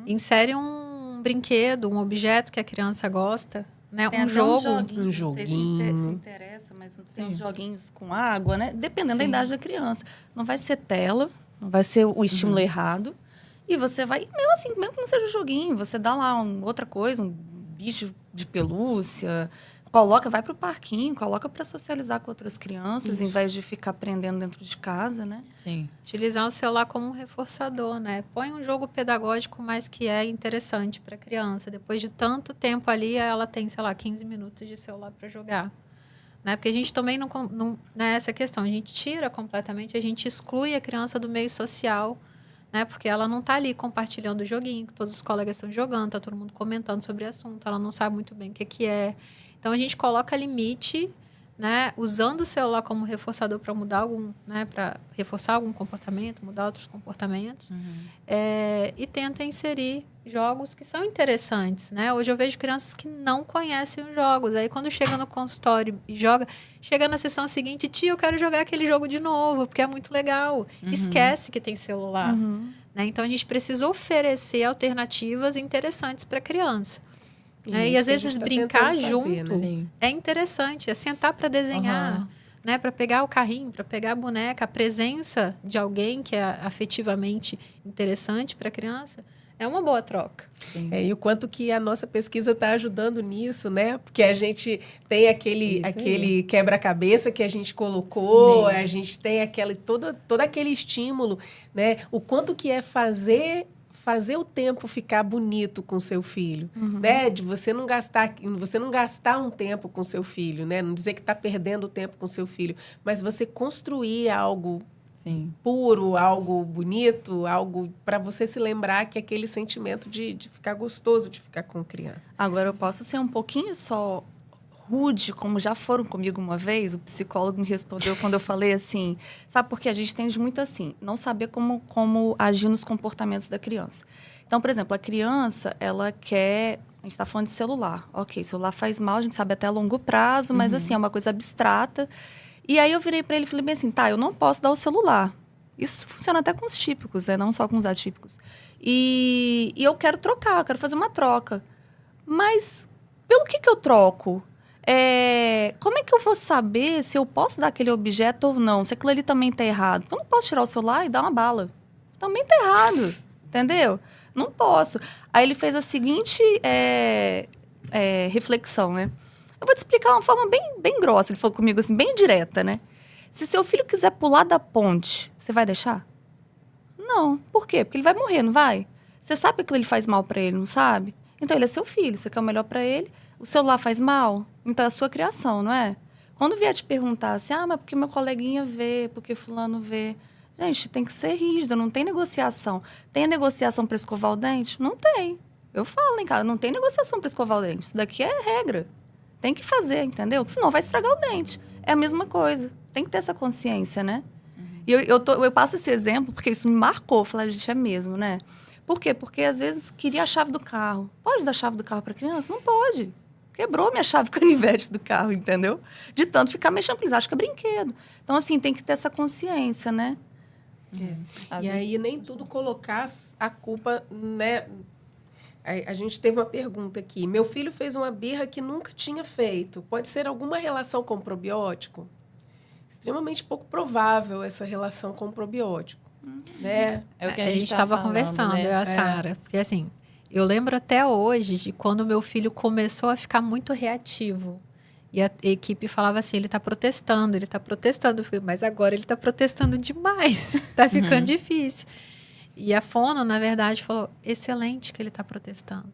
insere um brinquedo, um objeto que a criança gosta, né? Tem Um até jogo. Uns joguinhos, um não sei joguinho. se interessa, mas tem uns joguinhos com água, né? Dependendo da idade da criança. Não vai ser tela, não vai ser o estímulo errado. E você vai, mesmo assim, mesmo que não seja joguinho, você dá lá outra coisa, um bicho de pelúcia, vai para o parquinho, coloca para socializar com outras crianças, em vez de ficar aprendendo dentro de casa, né? Sim. Utilizar o celular como um reforçador, né? Põe um jogo pedagógico, mas que é interessante para a criança. Depois de tanto tempo ali, ela tem, 15 minutos de celular para jogar. Né? Porque a gente também não é essa questão. A gente tira completamente, a gente exclui a criança do meio social, né? Porque ela não está ali compartilhando o joguinho, que todos os colegas estão jogando, está todo mundo comentando sobre o assunto, ela não sabe muito bem o que é. Então, a gente coloca limite, né, usando o celular como reforçador para mudar para reforçar algum comportamento, mudar outros comportamentos, e tenta inserir jogos que são interessantes, né? Hoje eu vejo crianças que não conhecem os jogos, aí quando chega no consultório e chega na sessão seguinte, tia, eu quero jogar aquele jogo de novo, porque é muito legal. Esquece que tem celular. Né? Então, a gente precisa oferecer alternativas interessantes para a criança. E às vezes brincar junto é interessante, é sentar para desenhar, né? Para pegar o carrinho, para pegar a boneca, a presença de alguém que é afetivamente interessante para a criança é uma boa troca. E o quanto que a nossa pesquisa está ajudando nisso, né? Porque a gente tem aquele quebra-cabeça que a gente colocou, a gente tem todo aquele estímulo, né? O quanto que é fazer o tempo ficar bonito com seu filho, né? De você não gastar um tempo com seu filho, né? Não dizer que está perdendo tempo com seu filho, mas você construir algo puro, algo bonito, algo para você se lembrar que é aquele sentimento de ficar gostoso de ficar com criança. Agora, eu posso ser um pouquinho só rude, como já foram comigo uma vez, o psicólogo me respondeu quando eu falei assim, sabe, porque a gente tende muito assim, não saber como agir nos comportamentos da criança. Então, por exemplo, a criança, ela quer A gente está falando de celular. Ok, celular faz mal, a gente sabe até a longo prazo, mas assim, é uma coisa abstrata. E aí eu virei para ele e falei bem assim, tá, eu não posso dar o celular. Isso funciona até com os típicos, né? Não só com os atípicos. E eu quero trocar, eu quero fazer uma troca. Mas pelo que eu troco? Como é que eu vou saber se eu posso dar aquele objeto ou não? Se aquilo ali também tá errado? Eu não posso tirar o celular e dar uma bala. Também tá errado, entendeu? Não posso. Aí ele fez a seguinte reflexão, né? Eu vou te explicar de uma forma bem grossa. Ele falou comigo assim, bem direta, né? Se seu filho quiser pular da ponte, você vai deixar? Não. Por quê? Porque ele vai morrer, não vai? Você sabe que aquilo ele faz mal pra ele, não sabe? Então ele é seu filho, você quer o melhor pra ele. O celular faz mal? Então é a sua criação, não é? Quando vier te perguntar assim, mas porque meu coleguinha vê, porque fulano vê. Gente, tem que ser rígido, não tem negociação. Tem negociação pra escovar o dente? Não tem. Eu falo, hein, cara, não tem negociação pra escovar o dente. Isso daqui é regra. Tem que fazer, entendeu? Porque senão vai estragar o dente. É a mesma coisa. Tem que ter essa consciência, né? E eu passo esse exemplo porque isso me marcou. Falar, gente, é mesmo, né? Por quê? Porque às vezes queria a chave do carro. Pode dar a chave do carro para criança? Não pode. Quebrou minha chave canivete do carro, entendeu? De tanto ficar mexendo, porque eles acham que é brinquedo. Então, assim, tem que ter essa consciência, né? E aí, nem tudo colocar a culpa, né? A gente teve uma pergunta aqui. Meu filho fez uma birra que nunca tinha feito. Pode ser alguma relação com o probiótico? Extremamente pouco provável essa relação com o probiótico. Né? É o que a gente estava conversando, né? eu e a Sara. Porque, assim, eu lembro até hoje de quando meu filho começou a ficar muito reativo. E a equipe falava assim, ele está protestando, ele está protestando. Eu falei, mas agora ele está protestando demais. Está ficando difícil. E a fono, na verdade, falou, excelente que ele está protestando.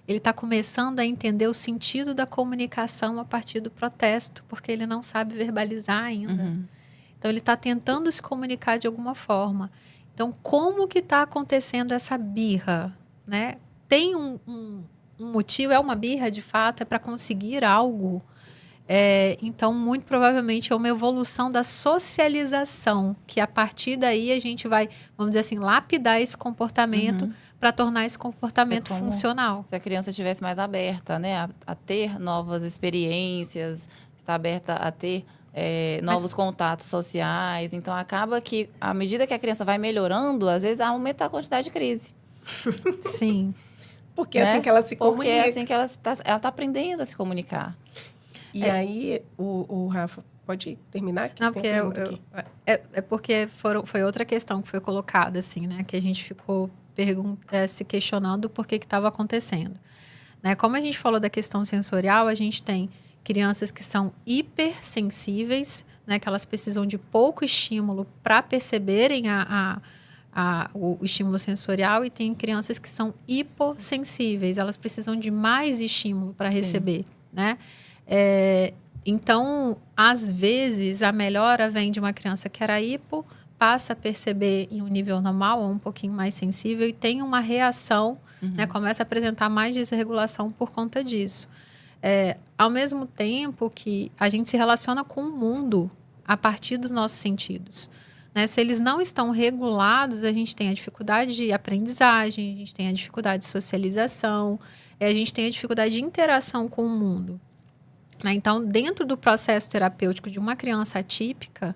Ele está começando a entender o sentido da comunicação a partir do protesto, porque ele não sabe verbalizar ainda. Então, ele está tentando se comunicar de alguma forma. Então, como que está acontecendo essa birra? Né? Tem um motivo, é uma birra de fato, é para conseguir algo. Então, muito provavelmente, é uma evolução da socialização, que a partir daí a gente vai, vamos dizer assim, lapidar esse comportamento para tornar esse comportamento funcional. Se a criança estivesse mais aberta, né, a ter novas experiências, está aberta a ter novos contatos sociais. Então, acaba que, à medida que a criança vai melhorando, às vezes aumenta a quantidade de crise. Sim. Porque é assim que ela se comunica. Porque é assim que ela está aprendendo a se comunicar. E aí, o Rafa, pode terminar? Aqui? Não, porque porque foi outra questão que foi colocada, assim, né? Que a gente ficou se questionando por que estava acontecendo. Né? Como a gente falou da questão sensorial, a gente tem crianças que são hipersensíveis, né? Que elas precisam de pouco estímulo para perceberem o estímulo sensorial, e tem crianças que são hipossensíveis, elas precisam de mais estímulo para receber, né? Então, às vezes, a melhora vem de uma criança que era hipo, passa a perceber em um nível normal ou um pouquinho mais sensível e tem uma reação, né, começa a apresentar mais desregulação por conta disso. Ao mesmo tempo que a gente se relaciona com o mundo a partir dos nossos sentidos. Né? Se eles não estão regulados, a gente tem a dificuldade de aprendizagem, a gente tem a dificuldade de socialização, a gente tem a dificuldade de interação com o mundo. Então, dentro do processo terapêutico de uma criança atípica,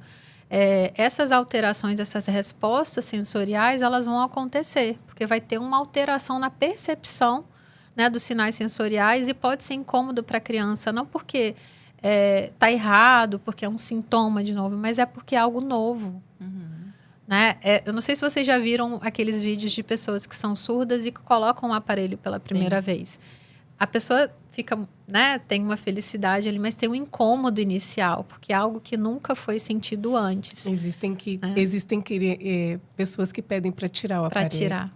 essas alterações, essas respostas sensoriais, elas vão acontecer, porque vai ter uma alteração na percepção, né, dos sinais sensoriais, e pode ser incômodo para a criança, não porque está errado, porque é um sintoma de novo, mas é porque é algo novo. Né? Eu não sei se vocês já viram aqueles vídeos de pessoas que são surdas e que colocam o aparelho pela primeira vez. A pessoa fica, né, tem uma felicidade ali, mas tem um incômodo inicial, porque é algo que nunca foi sentido antes. Existem pessoas que pedem para tirar o aparelho. Para tirar.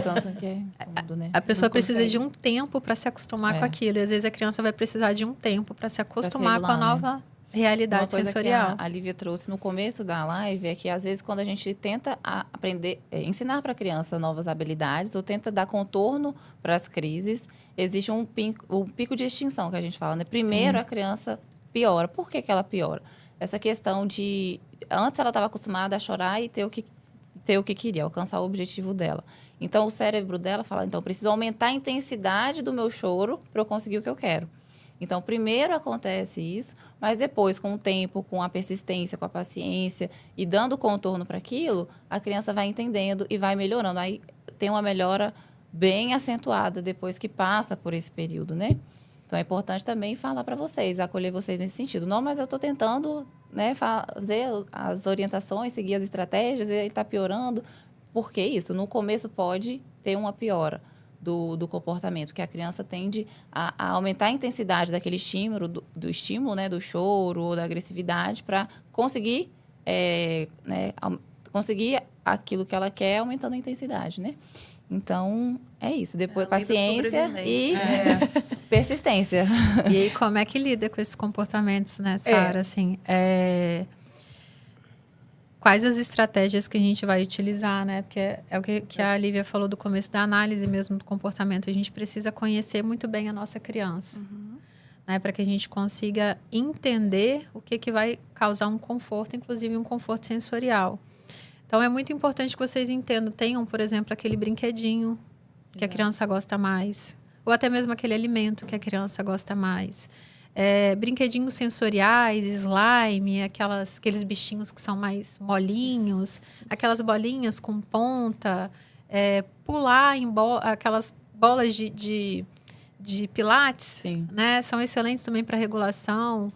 Tanto que é incômodo, né? A pessoa precisa de um tempo para se acostumar com aquilo. E às vezes a criança vai precisar de um tempo para se acostumar com a nova realidade sensorial. Uma coisa que a Lívia trouxe no começo da live é que, às vezes, quando a gente tenta aprender, ensinar para a criança novas habilidades ou tenta dar contorno para as crises, existe um pico de extinção, que a gente fala, né? Primeiro, a criança piora. Por que ela piora? Essa questão de... Antes, ela estava acostumada a chorar e ter o que queria, alcançar o objetivo dela. Então, o cérebro dela fala, então, preciso aumentar a intensidade do meu choro para eu conseguir o que eu quero. Então, primeiro acontece isso, mas depois, com o tempo, com a persistência, com a paciência e dando contorno para aquilo, a criança vai entendendo e vai melhorando. Aí tem uma melhora bem acentuada depois que passa por esse período, né? Então, é importante também falar para vocês, acolher vocês nesse sentido. Não, mas eu estou tentando, né, fazer as orientações, seguir as estratégias, e ele está piorando. Por que isso? No começo pode ter uma piora do comportamento, que a criança tende a aumentar a intensidade daquele estímulo, do estímulo, né, do choro ou da agressividade, para conseguir, conseguir aquilo que ela quer, aumentando a intensidade, né? Então, é isso. Depois, paciência e persistência. E aí, como é que lida com esses comportamentos, né, Sara? Assim, quais as estratégias que a gente vai utilizar, né? Porque é o que a Lívia falou do começo da análise mesmo do comportamento. A gente precisa conhecer muito bem a nossa criança, né? Para que a gente consiga entender o que vai causar um conforto, inclusive um conforto sensorial. Então, é muito importante que vocês entendam. Tenham, por exemplo, aquele brinquedinho que a criança gosta mais. Ou até mesmo aquele alimento que a criança gosta mais. Brinquedinhos sensoriais, slime, aqueles bichinhos que são mais molinhos, aquelas bolinhas com ponta, pular em aquelas bolas de pilates, né? São excelentes também para regulação.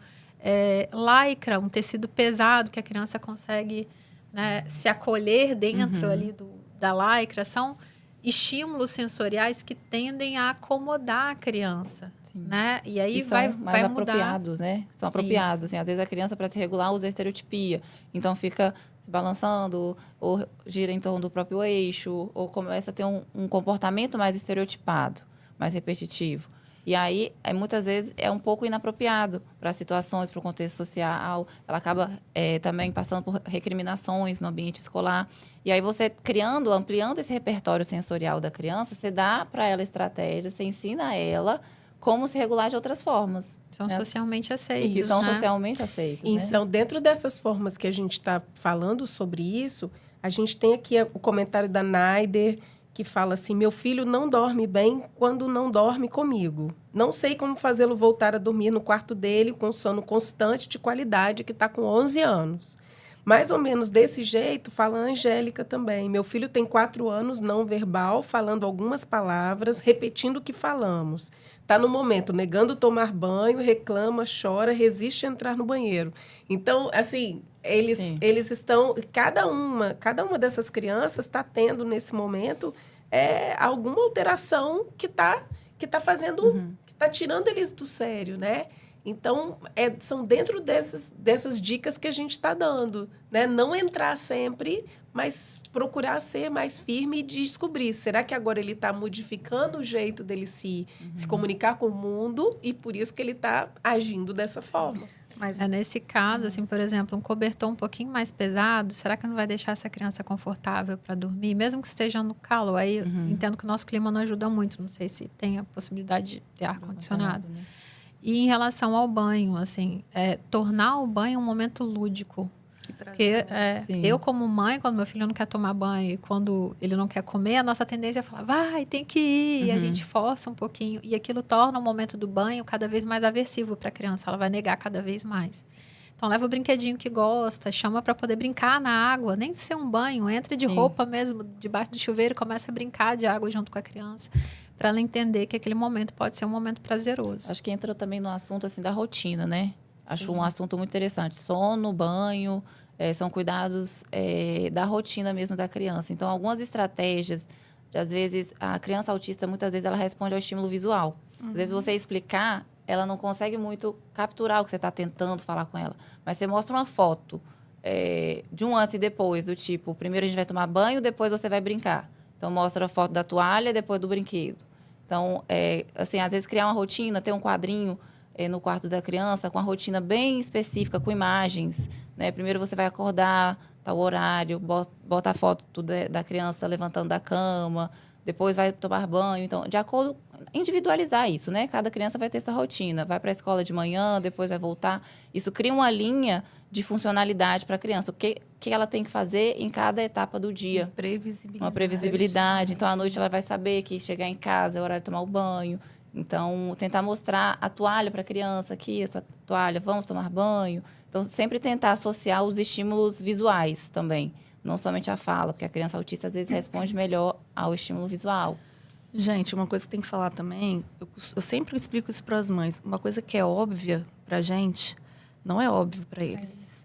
Lycra, um tecido pesado que a criança consegue, né, se acolher dentro ali da lycra, são estímulos sensoriais que tendem a acomodar a criança. Né? E aí vai mudar. Apropriados, né? São apropriados. Assim, às vezes a criança, para se regular, usa a estereotipia. Então, fica se balançando, ou gira em torno do próprio eixo, ou começa a ter um comportamento mais estereotipado, mais repetitivo. E aí, muitas vezes, é um pouco inapropriado para as situações, para o contexto social. Ela acaba também passando por recriminações no ambiente escolar. E aí, você ampliando esse repertório sensorial da criança, você dá para ela estratégias, você ensina ela como se regular de outras formas. São socialmente aceitos. Que são socialmente aceitos. Então, né? dentro dessas formas que a gente está falando sobre isso, a gente tem aqui o comentário da Naider, que fala assim, meu filho não dorme bem quando não dorme comigo. Não sei como fazê-lo voltar a dormir no quarto dele com sono constante de qualidade, que está com 11 anos. Mais ou menos desse jeito, fala a Angélica também. Meu filho tem 4 anos, não verbal, falando algumas palavras, repetindo o que falamos. Está no momento negando tomar banho, reclama, chora, resiste a entrar no banheiro. Então, assim, eles estão... Cada uma dessas crianças está tendo, nesse momento, alguma alteração que está fazendo... que está tirando eles do sério, né? Então, são dentro dessas dicas que a gente está dando, né? Não entrar sempre, mas procurar ser mais firme e descobrir. Será que agora ele está modificando o jeito dele se comunicar com o mundo e por isso que ele está agindo dessa forma? Mas nesse caso, assim, por exemplo, um cobertor um pouquinho mais pesado, será que não vai deixar essa criança confortável para dormir? Mesmo que esteja no calor. Aí, entendo que o nosso clima não ajuda muito. Não sei se tem a possibilidade de ter ar-condicionado. Né? E em relação ao banho, assim, tornar o banho um momento lúdico. Porque eu, como mãe, quando meu filho não quer tomar banho e quando ele não quer comer, a nossa tendência é falar, vai, tem que ir. E a gente força um pouquinho. E aquilo torna o momento do banho cada vez mais aversivo para a criança. Ela vai negar cada vez mais. Então, leva o brinquedinho que gosta, chama para poder brincar na água. Nem ser um banho, entra de roupa mesmo, debaixo do chuveiro, começa a brincar de água junto com a criança. Para ela entender que aquele momento pode ser um momento prazeroso. Acho que entra também no assunto assim, da rotina, né? Acho um assunto muito interessante. Sono, banho, são cuidados da rotina mesmo da criança. Então, algumas estratégias, às vezes, a criança autista, muitas vezes, ela responde ao estímulo visual. Às vezes, você explicar, ela não consegue muito capturar o que você está tentando falar com ela. Mas você mostra uma foto de um antes e depois, do tipo, primeiro a gente vai tomar banho, depois você vai brincar. Então, mostra a foto da toalha, depois do brinquedo. Então, assim, às vezes, criar uma rotina, ter um quadrinho no quarto da criança com a rotina bem específica, com imagens. Né? Primeiro você vai acordar, tal horário, bota a foto da criança levantando da cama, depois vai tomar banho. Então, de acordo, individualizar isso, né? Cada criança vai ter sua rotina. Vai para a escola de manhã, depois vai voltar. Isso cria uma linha de funcionalidade para a criança. O que ela tem que fazer em cada etapa do dia. Uma previsibilidade. Então, à noite ela vai saber que chegar em casa é hora de tomar o banho. Então, tentar mostrar a toalha para a criança. Aqui, a sua toalha, vamos tomar banho. Então, sempre tentar associar os estímulos visuais também. Não somente a fala, porque a criança autista, às vezes, responde melhor ao estímulo visual. Gente, uma coisa que tem que falar também, eu sempre explico isso para as mães. Uma coisa que é óbvia para a gente, não é óbvio para eles.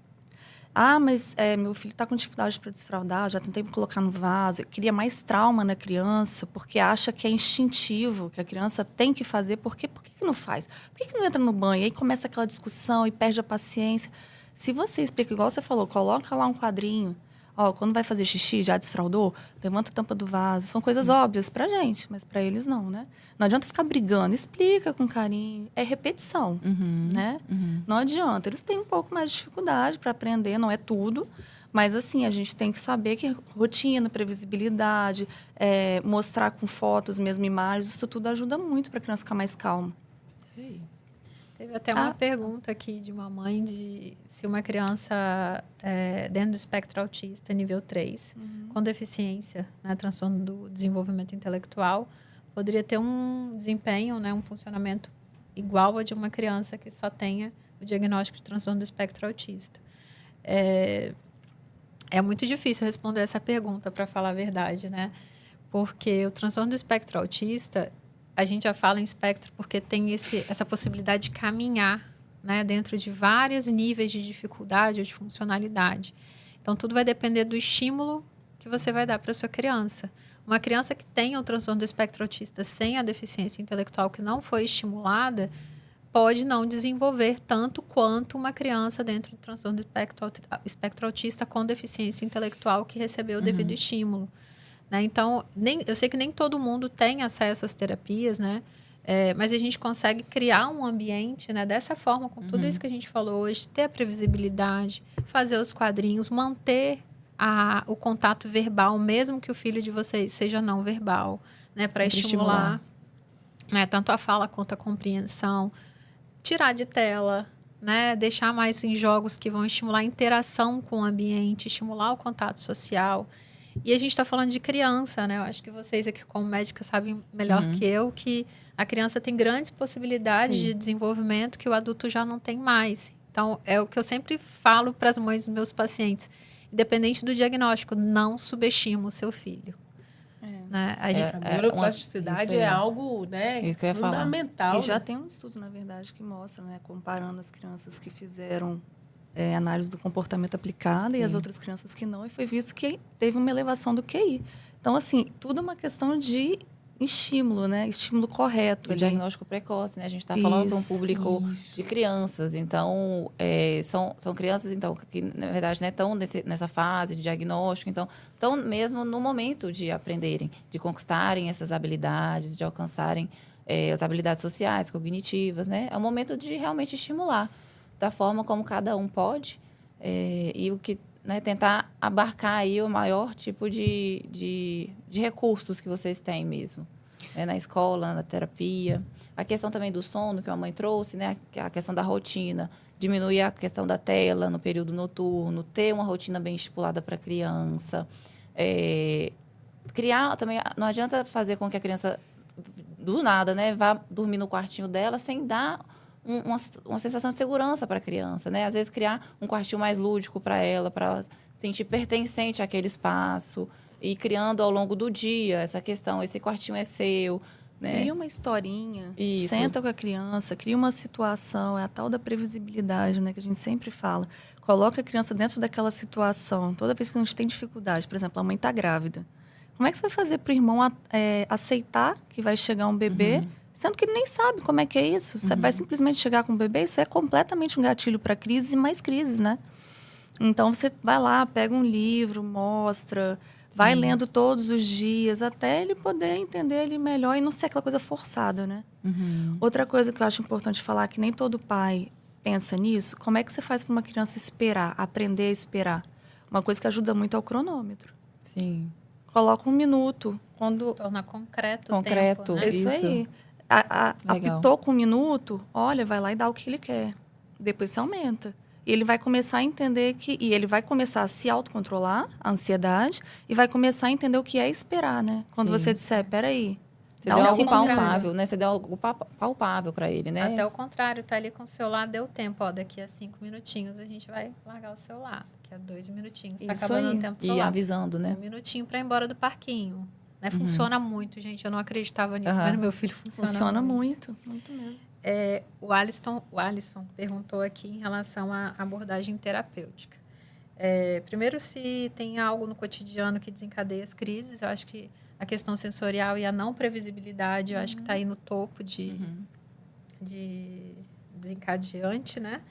Ah, mas meu filho está com dificuldade para desfraldar, já tentei me colocar no vaso. Cria mais trauma na criança, porque acha que é instintivo, que a criança tem que fazer. Por que não faz? Por que não entra no banho? E aí começa aquela discussão e perde a paciência. Se você explica, igual você falou, coloca lá um quadrinho. Ó, quando vai fazer xixi, já desfraldou, levanta a tampa do vaso. São coisas óbvias pra gente, mas pra eles não, né? Não adianta ficar brigando, explica com carinho. É repetição, né? Não adianta. Eles têm um pouco mais de dificuldade para aprender, não é tudo. Mas, assim, a gente tem que saber que rotina, previsibilidade, mostrar com fotos, mesmo imagens, isso tudo ajuda muito para a criança ficar mais calma. Sim. Teve até uma pergunta aqui de uma mãe de se uma criança dentro do espectro autista, nível 3, com deficiência, né, transtorno do desenvolvimento intelectual, poderia ter um desempenho, né, um funcionamento igual ao de uma criança que só tenha o diagnóstico de transtorno do espectro autista. É muito difícil responder essa pergunta, para falar a verdade, né? Porque o transtorno do espectro autista, a gente já fala em espectro porque tem essa possibilidade de caminhar, né, dentro de vários níveis de dificuldade ou de funcionalidade. Então, tudo vai depender do estímulo que você vai dar para a sua criança. Uma criança que tem o transtorno do espectro autista sem a deficiência intelectual que não foi estimulada pode não desenvolver tanto quanto uma criança dentro do transtorno do espectro autista com deficiência intelectual que recebeu o devido estímulo. Né? Então, eu sei que nem todo mundo tem acesso às terapias, né? Mas a gente consegue criar um ambiente, né, dessa forma, com tudo isso que a gente falou hoje, ter a previsibilidade, fazer os quadrinhos, manter o contato verbal, mesmo que o filho de vocês seja não verbal, né, para estimular, né, tanto a fala quanto a compreensão. Tirar de tela, né, deixar mais em jogos que vão estimular a interação com o ambiente, estimular o contato social. E a gente está falando de criança, né? Eu acho que vocês aqui, como médica, sabem melhor que eu que a criança tem grandes possibilidades de desenvolvimento que o adulto já não tem mais. Então, é o que eu sempre falo para as mães dos meus pacientes. Independente do diagnóstico, não subestima o seu filho. Né? A neuroplasticidade é algo, né, fundamental. E já tem um estudo, na verdade, que mostra, né, comparando as crianças que fizeram análise do comportamento aplicada e as outras crianças que não, e foi visto que teve uma elevação do QI. Então, assim, tudo é uma questão de estímulo, né? Estímulo correto. O diagnóstico precoce, né? A gente está falando para um público de crianças. Então, são crianças então, que, na verdade, né, estão nessa fase de diagnóstico. Então, estão mesmo no momento de aprenderem, de conquistarem essas habilidades, de alcançarem as habilidades sociais, cognitivas, né? É o momento de realmente estimular da forma como cada um pode e o que, né, tentar abarcar aí o maior tipo de recursos que vocês têm mesmo, né, na escola, na terapia. A questão também do sono que a mãe trouxe, né, a questão da rotina, diminuir a questão da tela no período noturno, ter uma rotina bem estipulada para a criança, criar também, não adianta fazer com que a criança do nada, né, vá dormir no quartinho dela sem dar uma sensação de segurança para a criança, né? Às vezes criar um quartinho mais lúdico para ela sentir pertencente àquele espaço e criando ao longo do dia essa questão, esse quartinho é seu, né? Cria uma historinha, senta com a criança, cria uma situação, é a tal da previsibilidade, né, que a gente sempre fala. Coloca a criança dentro daquela situação. Toda vez que a gente tem dificuldade, por exemplo, a mãe está grávida, como é que você vai fazer para o irmão aceitar que vai chegar um bebê, sendo que ele nem sabe como é que é isso? Você vai simplesmente chegar com o bebê, isso é completamente um gatilho para crises e mais crises, né? Então, você vai lá, pega um livro, mostra, vai lendo todos os dias, até ele poder entender ele melhor e não ser aquela coisa forçada, né? Outra coisa que eu acho importante falar, que nem todo pai pensa nisso, como é que você faz para uma criança esperar, aprender a esperar? Uma coisa que ajuda muito é o cronômetro. Sim. Coloca 1 minuto. Torna concreto. Concreto, tempo, né? Isso aí. Apitou com 1 minuto, olha, vai lá e dá o que ele quer. Depois você aumenta. E ele vai começar a entender e ele vai começar a se autocontrolar, a ansiedade, e vai começar a entender o que é esperar, né? Quando Sim. você disser, peraí, Você dá deu uns algo 5 minutos. palpável, né? Você deu algo palpável para ele, né? Até o contrário, tá ali com o celular, deu tempo. Ó, daqui a 5 minutinhos a gente vai largar o celular. Daqui a 2 minutinhos. Tá Isso acabando aí. o tempo do E celular. avisando, né? 1 minutinho para ir embora do parquinho. Né? Funciona muito, gente. Eu não acreditava nisso, Aham. mas no meu filho Funciona muito mesmo. O Alisson perguntou aqui em relação à abordagem terapêutica. Primeiro, se tem algo no cotidiano que desencadeia as crises, eu acho que a questão sensorial e a não previsibilidade, eu acho que está aí no topo de desencadeante, né?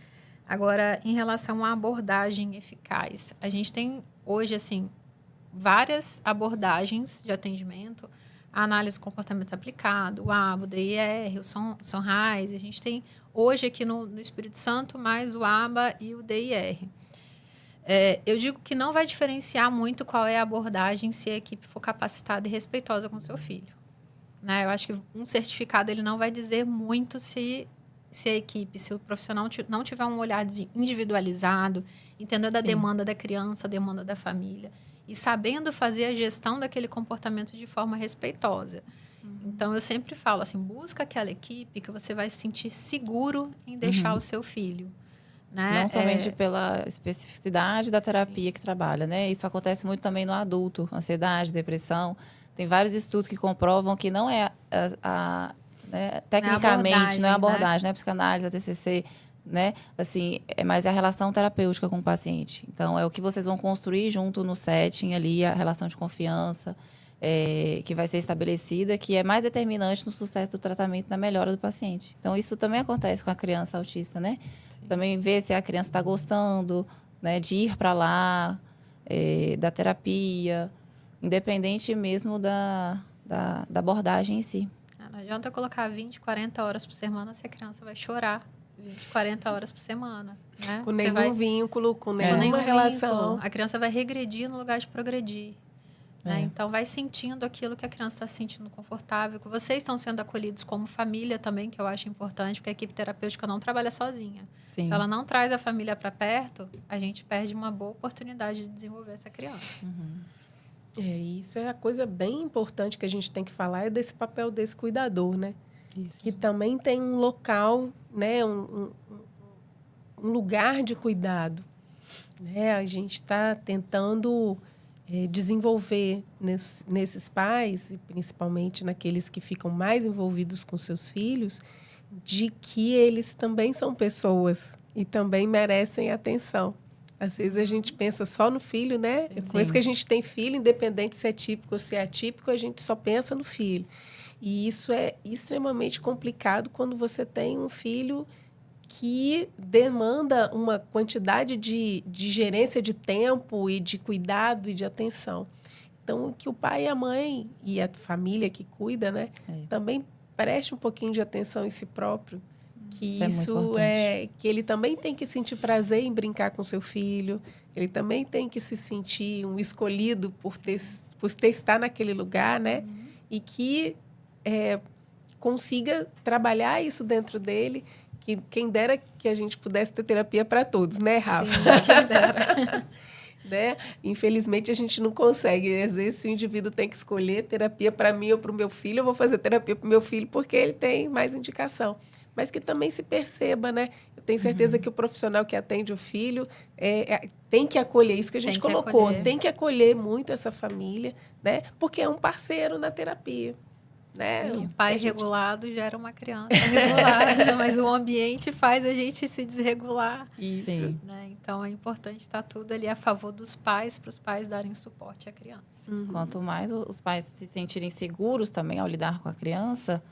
Agora, em relação à abordagem eficaz, a gente tem hoje, assim, várias abordagens de atendimento, a análise do comportamento aplicado, o ABA, o DIR, o Sunrise. A gente tem hoje aqui no Espírito Santo mais o ABA e o DIR. Eu digo que não vai diferenciar muito qual é a abordagem se a equipe for capacitada e respeitosa com o seu filho. Né? Eu acho que um certificado ele não vai dizer muito se a equipe, se o profissional não tiver um olhar individualizado, entendendo a demanda da criança, a demanda da família, e sabendo fazer a gestão daquele comportamento de forma respeitosa. Então, eu sempre falo assim, busca aquela equipe que você vai se sentir seguro em deixar o seu filho. Né? Não somente pela especificidade da terapia que trabalha, né? Isso acontece muito também no adulto, ansiedade, depressão. Tem vários estudos que comprovam que não é né? Tecnicamente, não é a abordagem, né? A psicanálise, a TCC, né? Assim, mas é a relação terapêutica com o paciente. Então, é o que vocês vão construir junto no setting ali, a relação de confiança que vai ser estabelecida, que é mais determinante no sucesso do tratamento, na melhora do paciente. Então, isso também acontece com a criança autista, né? Sim. Também ver se a criança está gostando, né, de ir para lá, da terapia, independente mesmo da abordagem em si. Não adianta colocar 20, 40 horas por semana se a criança vai chorar 20, 40 horas por semana. Né? Com nenhum vínculo, com nenhuma relação. A criança vai regredir no lugar de progredir. Né? Então, vai sentindo aquilo que a criança está se sentindo confortável. Que vocês estão sendo acolhidos como família também, que eu acho importante, porque a equipe terapêutica não trabalha sozinha. Sim. Se ela não traz a família para perto, a gente perde uma boa oportunidade de desenvolver essa criança. Isso é a coisa bem importante que a gente tem que falar, é desse papel desse cuidador, né? Isso. Que também tem um local, né? um lugar de cuidado. Né? A gente está tentando desenvolver nesses pais, e principalmente naqueles que ficam mais envolvidos com seus filhos, de que eles também são pessoas e também merecem atenção. Às vezes a gente pensa só no filho, né? Depois que a gente tem filho, independente se é típico ou se é atípico, a gente só pensa no filho. E isso é extremamente complicado quando você tem um filho que demanda uma quantidade de gerência de tempo e de cuidado e de atenção. Então, que o pai e a mãe e a família que cuida, né, também preste um pouquinho de atenção em si próprio. Que isso é que ele também tem que sentir prazer em brincar com seu filho, ele também tem que se sentir um escolhido por estar naquele lugar, né? E que consiga trabalhar isso dentro dele. Que quem dera que a gente pudesse ter terapia para todos, né, Rafa? Sim, quem dera. Né? Infelizmente, a gente não consegue. Às vezes, se o indivíduo tem que escolher terapia para mim ou para o meu filho, eu vou fazer terapia para o meu filho porque ele tem mais indicação. Mas que também se perceba, né? Eu tenho certeza que o profissional que atende o filho tem que acolher isso que a gente colocou. Tem que acolher muito essa família, né? Porque é um parceiro na terapia. Né? O pai regulado gera uma criança regulada, mas o ambiente faz a gente se desregular. Isso. Né? Então, é importante estar tudo ali a favor dos pais, para os pais darem suporte à criança. Quanto mais os pais se sentirem seguros também ao lidar com a criança,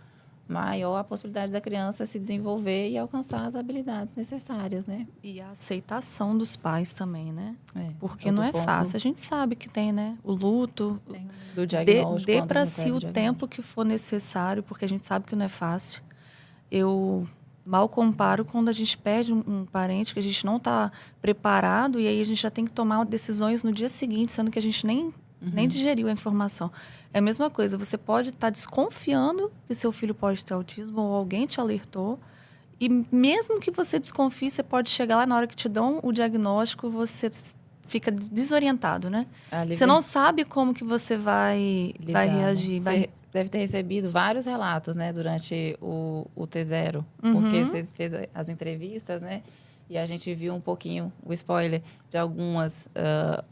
maior a possibilidade da criança se desenvolver e alcançar as habilidades necessárias, né? E a aceitação dos pais também, né? Porque não é ponto. fácil. A gente sabe que tem, né? O luto. Do diagnóstico. Dê para si o tempo que for necessário, porque a gente sabe que não é fácil. Eu mal comparo quando a gente perde um parente que a gente não está preparado e aí a gente já tem que tomar decisões no dia seguinte, sendo que a gente nem digeriu a informação. É a mesma coisa, você pode estar desconfiando que seu filho pode ter autismo ou alguém te alertou E mesmo que você desconfie, você pode chegar lá na hora que te dão o diagnóstico, você fica desorientado, né? Você não sabe como que você vai reagir. Você deve ter recebido vários relatos, né, durante o T0, porque você fez as entrevistas, né? E a gente viu um pouquinho o spoiler de algumas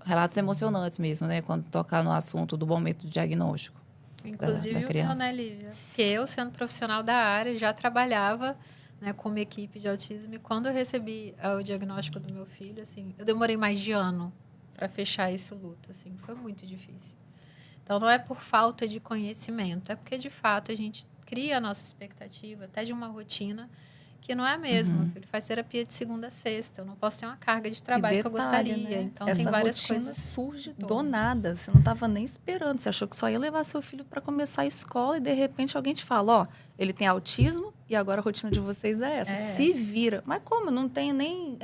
relatos emocionantes mesmo, né? Quando tocar no assunto do momento do diagnóstico. Inclusive da o meu, criança. né, Lívia? Porque eu, sendo profissional da área, já trabalhava, né, com uma equipe de autismo. E quando eu recebi o diagnóstico do meu filho, assim, eu demorei mais de ano para fechar esse luto. Assim, foi muito difícil. Então, não é por falta de conhecimento, é porque, de fato, a gente cria a nossa expectativa, até de uma rotina, que não é a mesma. Meu filho faz terapia de segunda a sexta. Eu não posso ter uma carga de trabalho que eu gostaria. Né? Então, essa tem várias rotina coisas. Surge do nada. Você não estava nem esperando. Você achou que só ia levar seu filho para começar a escola e, de repente, alguém te fala, ó, ele tem autismo e agora a rotina de vocês é essa. Se vira. Mas como? Não tenho nem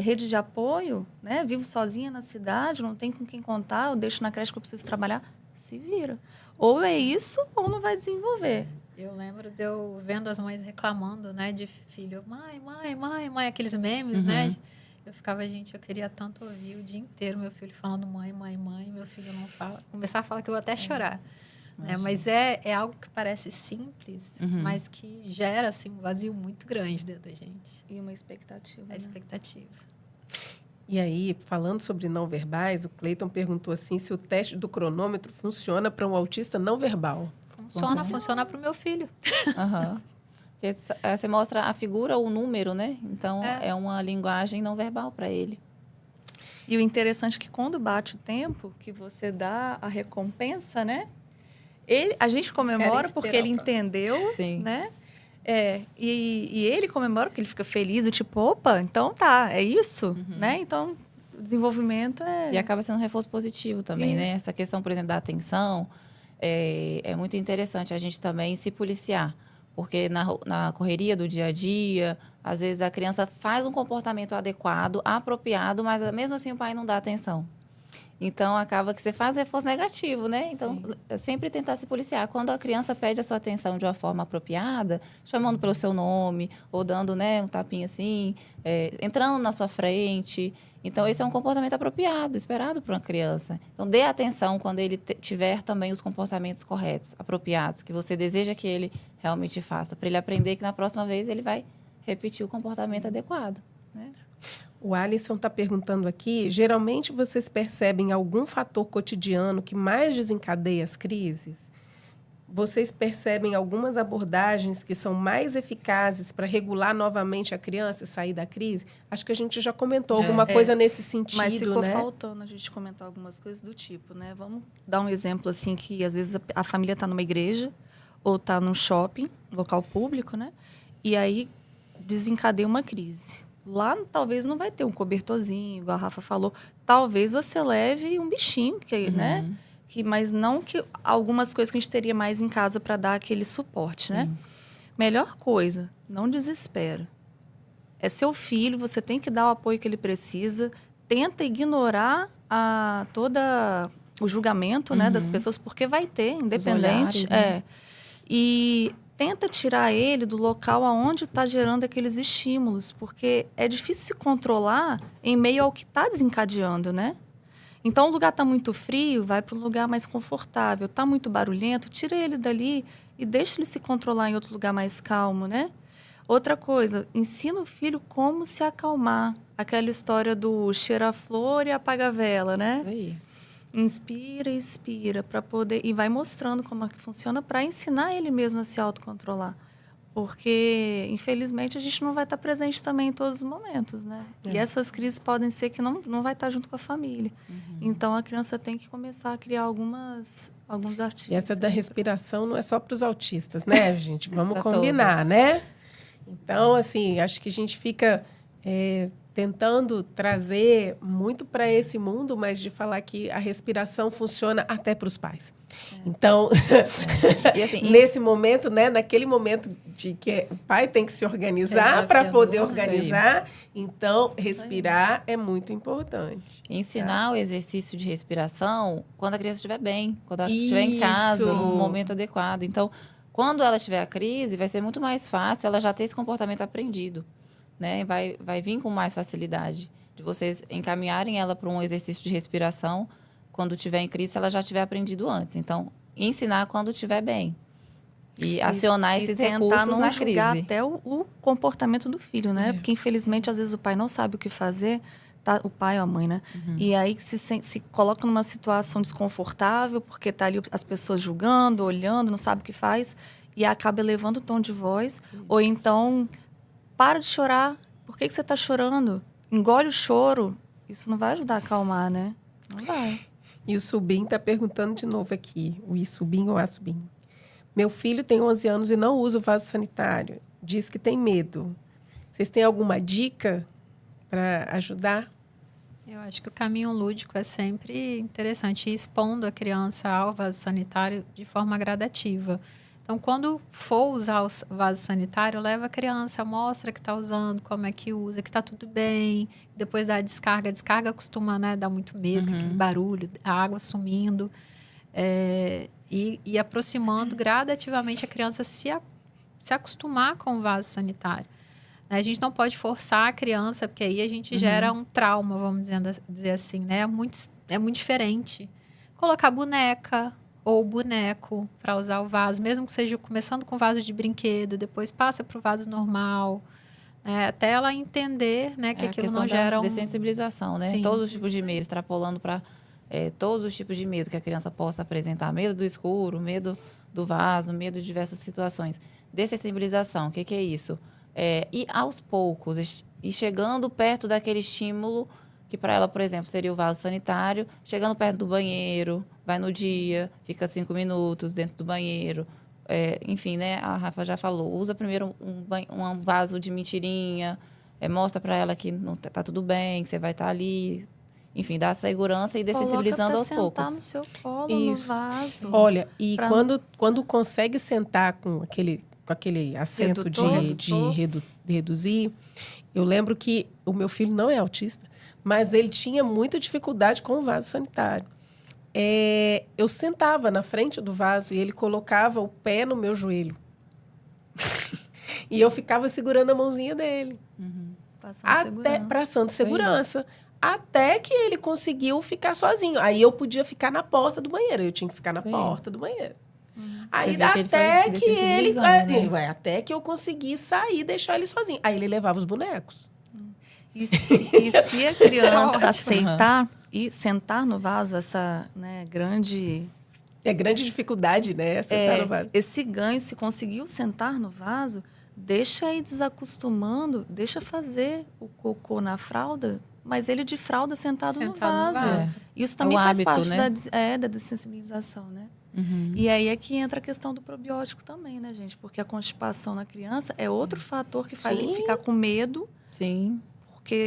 rede de apoio, né? Vivo sozinha na cidade, não tenho com quem contar, eu deixo na creche que eu preciso trabalhar. Se vira. Ou é isso ou não vai desenvolver. Eu lembro de eu vendo as mães reclamando, né, de filho, mãe, aqueles memes, né? Eu ficava, gente, eu queria tanto ouvir o dia inteiro meu filho falando mãe, meu filho não fala. Começar a falar que eu vou até chorar. Né? Mas é algo que parece simples, mas que gera, assim, um vazio muito grande dentro da gente. E uma expectativa. A expectativa. E aí, falando sobre não verbais, o Cleiton perguntou assim se o teste do cronômetro funciona para um autista não verbal. Funciona para o meu filho. Porque você mostra a figura, o número, né? Então, é uma linguagem não verbal para ele. E o interessante é que quando bate o tempo, que você dá a recompensa, né? A gente comemora porque ele entendeu, né? E ele comemora porque ele fica feliz e tipo, opa, então tá, é isso, né? Então, o desenvolvimento E acaba sendo um reforço positivo também, né? Essa questão, por exemplo, da atenção, é muito interessante a gente também se policiar. Porque na correria do dia a dia, às vezes a criança faz um comportamento adequado, apropriado, mas mesmo assim o pai não dá atenção. Então, acaba que você faz reforço negativo, né? Então, sempre tentar se policiar. Quando a criança pede a sua atenção de uma forma apropriada, chamando pelo seu nome, ou dando, né, um tapinha assim, entrando na sua frente. Então, esse é um comportamento apropriado, esperado para uma criança. Então, dê atenção quando ele tiver também os comportamentos corretos, apropriados, que você deseja que ele realmente faça, para ele aprender que na próxima vez ele vai repetir o comportamento adequado, né? O Alisson está perguntando aqui, geralmente vocês percebem algum fator cotidiano que mais desencadeia as crises? Vocês percebem algumas abordagens que são mais eficazes para regular novamente a criança e sair da crise? Acho que a gente já comentou alguma coisa nesse sentido, mas ficou né? faltando a gente comentar algumas coisas do tipo, né? Vamos dar um exemplo, assim, que às vezes a família está numa igreja ou está num shopping, local público, né? E aí desencadeia uma crise. Lá, talvez, não vai ter um cobertorzinho, igual a Rafa falou. Talvez você leve um bichinho, né? Mas não que algumas coisas que a gente teria mais em casa para dar aquele suporte, né? Melhor coisa, não desespera. É seu filho, você tem que dar o apoio que ele precisa. Tenta ignorar todo o julgamento, né, das pessoas, porque vai ter, independente. Olhares, né? E tenta tirar ele do local aonde está gerando aqueles estímulos, porque é difícil se controlar em meio ao que está desencadeando, né? Então, o lugar está muito frio, vai para um lugar mais confortável. Está muito barulhento, tira ele dali e deixa ele se controlar em outro lugar mais calmo, né? Outra coisa, ensina o filho como se acalmar. Aquela história do cheira a flor e apaga a vela, né? Isso aí. Inspira, expira, para poder... E vai mostrando como é que funciona para ensinar ele mesmo a se autocontrolar. Porque, infelizmente, a gente não vai estar presente também em todos os momentos, né? E essas crises podem ser que não vai estar junto com a família. Então, a criança tem que começar a criar alguns artifícios. E essa da respiração não é só para os autistas, né, gente? Vamos combinar, todos. né? Então, assim, acho que a gente fica tentando trazer muito para esse mundo, mas de falar que a respiração funciona até para os pais. Então, E assim, nesse momento, né, naquele momento de que o pai tem que se organizar para poder organizar, então respirar é muito importante. ensinar o exercício de respiração quando a criança estiver bem, quando ela estiver em casa, no momento adequado. Então, Quando ela tiver a crise, vai ser muito mais fácil ela já ter esse comportamento aprendido, né? Vai vir com mais facilidade de vocês encaminharem ela para um exercício de respiração quando tiver em crise, se ela já tiver aprendido antes. Então, ensinar quando estiver bem. E acionar esses recursos não na julgar crise. até o comportamento do filho, né? Porque, infelizmente, às vezes o pai não sabe o que fazer, tá, o pai ou a mãe, né? E aí se coloca numa situação desconfortável, porque tá ali as pessoas julgando, olhando, não sabe o que faz, e acaba elevando o tom de voz. Ou então, para de chorar. Por que você está chorando? Engole o choro. Isso não vai ajudar a acalmar, né? Não vai. E o Subim está perguntando de novo aqui, o Isubim ou Asubim. Meu filho tem 11 anos e não usa o vaso sanitário. Diz que tem medo. Vocês têm alguma dica para ajudar? Eu acho que o caminho lúdico é sempre interessante, ir expondo a criança ao vaso sanitário de forma gradativa. Então, quando for usar o vaso sanitário, leva a criança, mostra que está usando, como é que usa, que está tudo bem. Depois da descarga. A descarga costuma, né, dar muito medo, aquele barulho, a água sumindo. E aproximando gradativamente a criança se acostumar com o vaso sanitário. A gente não pode forçar a criança, porque aí a gente gera um trauma, vamos dizer assim, né? É muito diferente. Colocar boneca ou boneco para usar o vaso, mesmo que seja começando com vaso de brinquedo, depois passa para o vaso normal, até ela entender, né, que aquilo não gera dessensibilização, né? Sim. Todos os tipos de medo, extrapolando para todos os tipos de medo que a criança possa apresentar. Medo do escuro, medo do vaso, medo de diversas situações. Dessensibilização, o que é isso? E aos poucos, e chegando perto daquele estímulo que para ela, por exemplo, seria o vaso sanitário, chegando perto do banheiro, vai no dia, fica 5 minutos dentro do banheiro. Enfim, né? A Rafa já falou, usa primeiro um vaso de mentirinha, mostra para ela que não tá tudo bem, que você vai estar ali. Enfim, dá segurança e dessensibilizando aos poucos. Sentar no seu colo, Isso. no vaso. Olha, e quando consegue sentar com aquele assento de reduzir, eu lembro que o meu filho não é autista, mas ele tinha muita dificuldade com o vaso sanitário. Eu sentava na frente do vaso e ele colocava o pé no meu joelho. E eu ficava segurando a mãozinha dele. Passando segurança. Até que ele conseguiu ficar sozinho. Aí eu podia ficar na porta do banheiro. Eu tinha que ficar na porta do banheiro. Aí até que eu consegui sair e deixar ele sozinho. Aí ele levava os bonecos. E se a criança aceitar e sentar no vaso, essa, né, grande... grande dificuldade, né? Sentar no vaso. Esse ganho, se conseguiu sentar no vaso, deixa ir desacostumando, deixa fazer o cocô na fralda, mas ele de fralda sentado no vaso. Isso também faz hábito, parte, né? da dessensibilização, né? E aí é que entra a questão do probiótico também, né, gente? Porque a constipação na criança é outro fator que faz ele ficar com medo. Sim.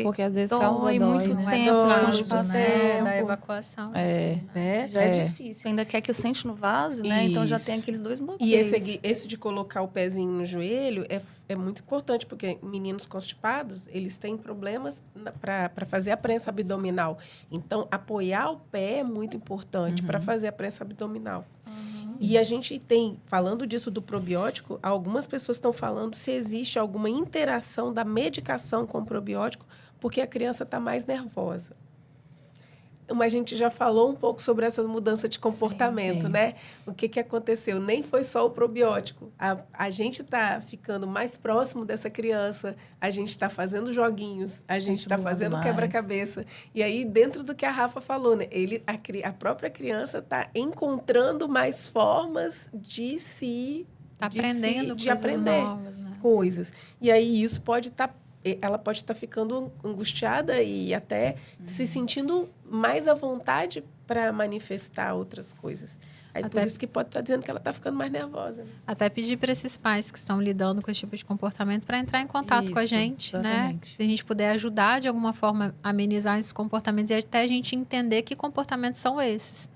Porque às vezes causa muito né? tempo de constipação. Da evacuação. Já é difícil. Ainda quer que sente no vaso, né? Então já tem aqueles dois bloqueios. E esse de colocar o pezinho no joelho é muito importante, porque meninos constipados, eles têm problemas para fazer a prensa abdominal. Então, apoiar o pé é muito importante para fazer a prensa abdominal. E a gente tem, falando disso do probiótico, algumas pessoas estão falando se existe alguma interação da medicação com o probiótico, porque a criança está mais nervosa. Mas a gente já falou um pouco sobre essas mudanças de comportamento, né? O que aconteceu? Nem foi só o probiótico. A gente está ficando mais próximo dessa criança, a gente está fazendo joguinhos, a gente está fazendo quebra-cabeça. E aí, dentro do que a Rafa falou, né? A própria criança está encontrando mais formas de aprender novas, né? Coisas. E aí, isso pode estar... ela pode estar ficando angustiada e até se sentindo mais à vontade para manifestar outras coisas. Aí por isso que pode estar dizendo que ela está ficando mais nervosa. Né? Até pedir para esses pais que estão lidando com esse tipo de comportamento para entrar em contato com a gente, né? Se a gente puder ajudar de alguma forma a amenizar esses comportamentos e até a gente entender que comportamentos são esses.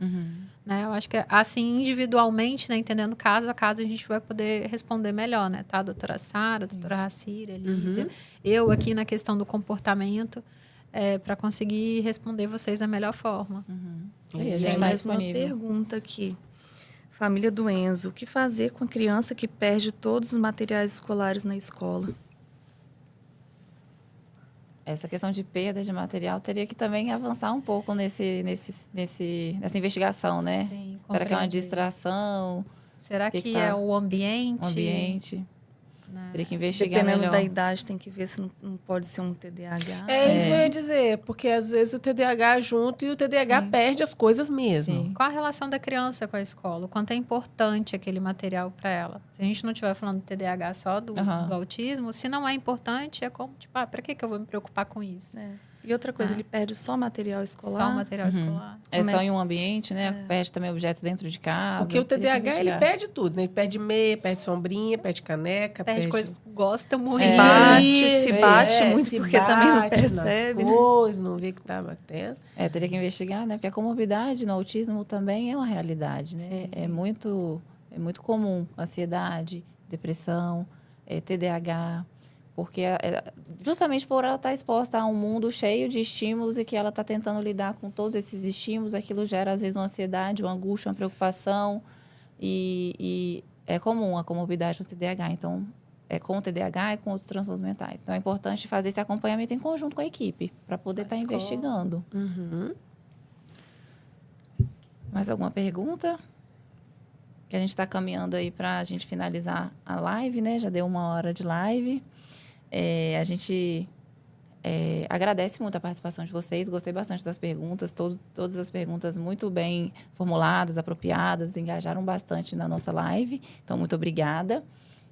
Né? Eu acho que assim, individualmente, né, entendendo caso a caso, a gente vai poder responder melhor, né? Tá, a doutora Sara, a doutora Racira, a Lívia, eu aqui na questão do comportamento, para conseguir responder vocês da melhor forma. A gente está mais disponível. uma pergunta aqui. família do Enzo, o que fazer com a criança que perde todos os materiais escolares na escola? Essa questão de perda de material teria que também avançar um pouco nessa investigação, né? Sim, Será que é uma compreender. distração? Será que que, tá? é o ambiente? O ambiente? Né? Teria que investigar Dependendo melhor. da idade, tem que ver se não pode ser um TDAH. É isso que eu ia dizer, porque às vezes o TDAH junto e o TDAH Sim. perde as coisas mesmo. Sim. Qual a relação da criança com a escola? O quanto é importante aquele material para ela? Se a gente não estiver falando do TDAH só do autismo, se não é importante, é como, tipo, para que eu vou me preocupar com isso? É. E outra coisa, ele perde só material escolar? Só material escolar. É só em um ambiente, né? Perde também objetos dentro de casa. Porque o Teria que TDAH, ele investigar. perde tudo, né? Ele perde meia, perde sombrinha, perde caneca, Perde coisas que gosta muito. Se bate muito, se porque também não bate nas percebe, né? coisas, não vê que tá batendo. Teria que investigar, né? Porque a comorbidade no autismo também é uma realidade, né? Sim, sim. É muito comum. Ansiedade, depressão, TDAH. Porque justamente por ela estar exposta a um mundo cheio de estímulos e que ela está tentando lidar com todos esses estímulos, aquilo gera, às vezes, uma ansiedade, uma angústia, uma preocupação. E é comum a comorbidade do TDAH. Então, é com o TDAH e com outros transtornos mentais. Então, é importante fazer esse acompanhamento em conjunto com a equipe, para poder estar investigando. Uhum. Mais alguma pergunta? Que a gente está caminhando aí para a gente finalizar a live, né? Já deu 1 hora de live. A gente agradece muito a participação de vocês. Gostei bastante das perguntas. Todas as perguntas muito bem formuladas, apropriadas, engajaram bastante na nossa live. Então, muito obrigada.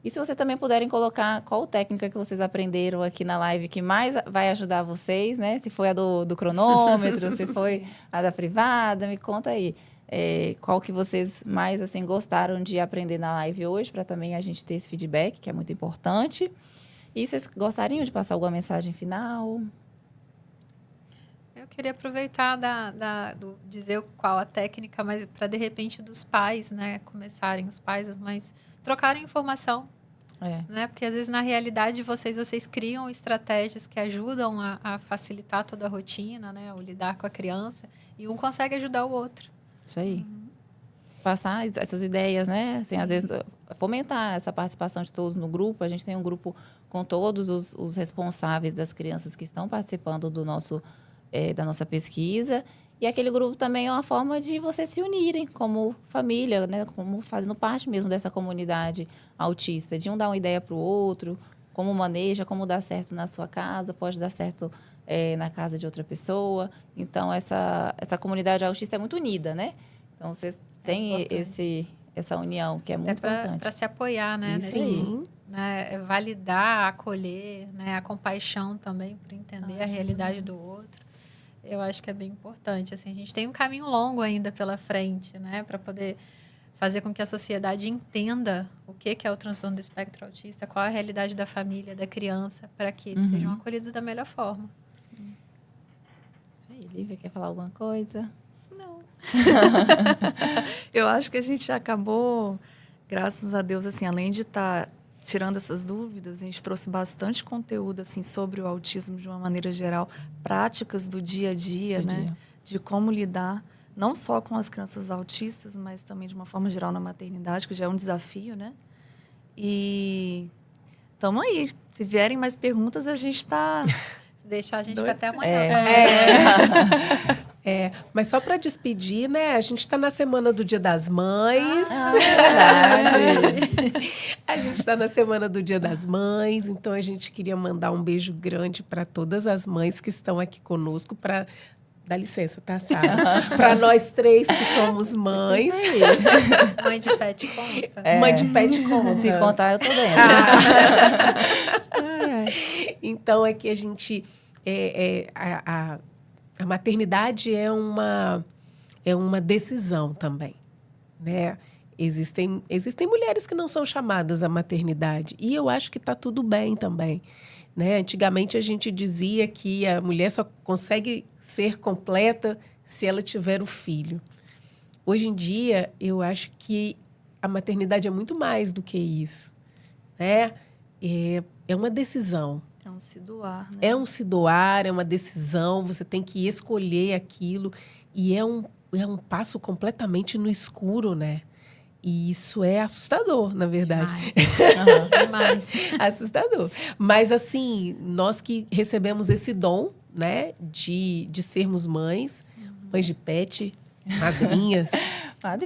E se vocês também puderem colocar qual técnica que vocês aprenderam aqui na live que mais vai ajudar vocês, né? Se foi a do cronômetro, se foi a da privada, me conta aí. Qual que vocês mais assim gostaram de aprender na live hoje, para também a gente ter esse feedback, que é muito importante. E vocês gostariam de passar alguma mensagem final? Eu queria aproveitar dizer qual a técnica, mas para, de repente, dos pais, né? Começarem, os pais, as mães, trocarem informação. Né? Porque, às vezes, na realidade, vocês criam estratégias que ajudam a facilitar toda a rotina, né? O lidar com a criança. E um consegue ajudar o outro. Isso aí. Passar essas ideias, né? Assim, às vezes, fomentar essa participação de todos no grupo. A gente tem um grupo com todos os responsáveis das crianças que estão participando da nossa pesquisa. E aquele grupo também é uma forma de vocês se unirem como família, né? Como fazendo parte mesmo dessa comunidade autista. De um dar uma ideia para o outro, como maneja, como dá certo na sua casa, pode dar certo na casa de outra pessoa. Então, essa comunidade autista é muito unida, né? Então, vocês têm essa união, que é muito importante. Para se apoiar, né? Sim. Né? Validar, acolher, né? A compaixão também, para entender a realidade do outro. Eu acho que é bem importante. Assim, a gente tem um caminho longo ainda pela frente, né? Para poder fazer com que a sociedade entenda o que é o transtorno do espectro autista, qual a realidade da família, da criança, para que eles sejam acolhidos da melhor forma. Isso aí, Lívia, quer falar alguma coisa? Não. Eu acho que a gente já acabou, graças a Deus, assim, além de estar tirando essas dúvidas, a gente trouxe bastante conteúdo assim sobre o autismo de uma maneira geral, práticas do dia a dia, né? De como lidar não só com as crianças autistas, mas também de uma forma geral na maternidade, que já é um desafio, né? E estamos aí. Se vierem mais perguntas, a gente está... Se deixar, a gente fica até amanhã. Mas só para despedir, né? A gente está na semana do Dia das Mães. Verdade. A gente está na semana do Dia das Mães, então a gente queria mandar um beijo grande para todas as mães que estão aqui conosco. Dá licença, tá, Sara? Para nós 3 que somos mães. Mãe de pet conta. Mãe de pet conta. Se contar, eu tô dentro. Então, é que a gente... A maternidade é uma decisão também, né? Existem mulheres que não são chamadas à maternidade. E eu acho que está tudo bem também, né? Antigamente, a gente dizia que a mulher só consegue ser completa se ela tiver o filho. Hoje em dia, eu acho que a maternidade é muito mais do que isso, né? É uma decisão. É um se doar, né? É um se doar, é uma decisão, você tem que escolher aquilo. E é um passo completamente no escuro, né? E isso é assustador, na verdade. Demais. Assustador. Mas, assim, nós que recebemos esse dom, né, de sermos mães de pet, madrinhas,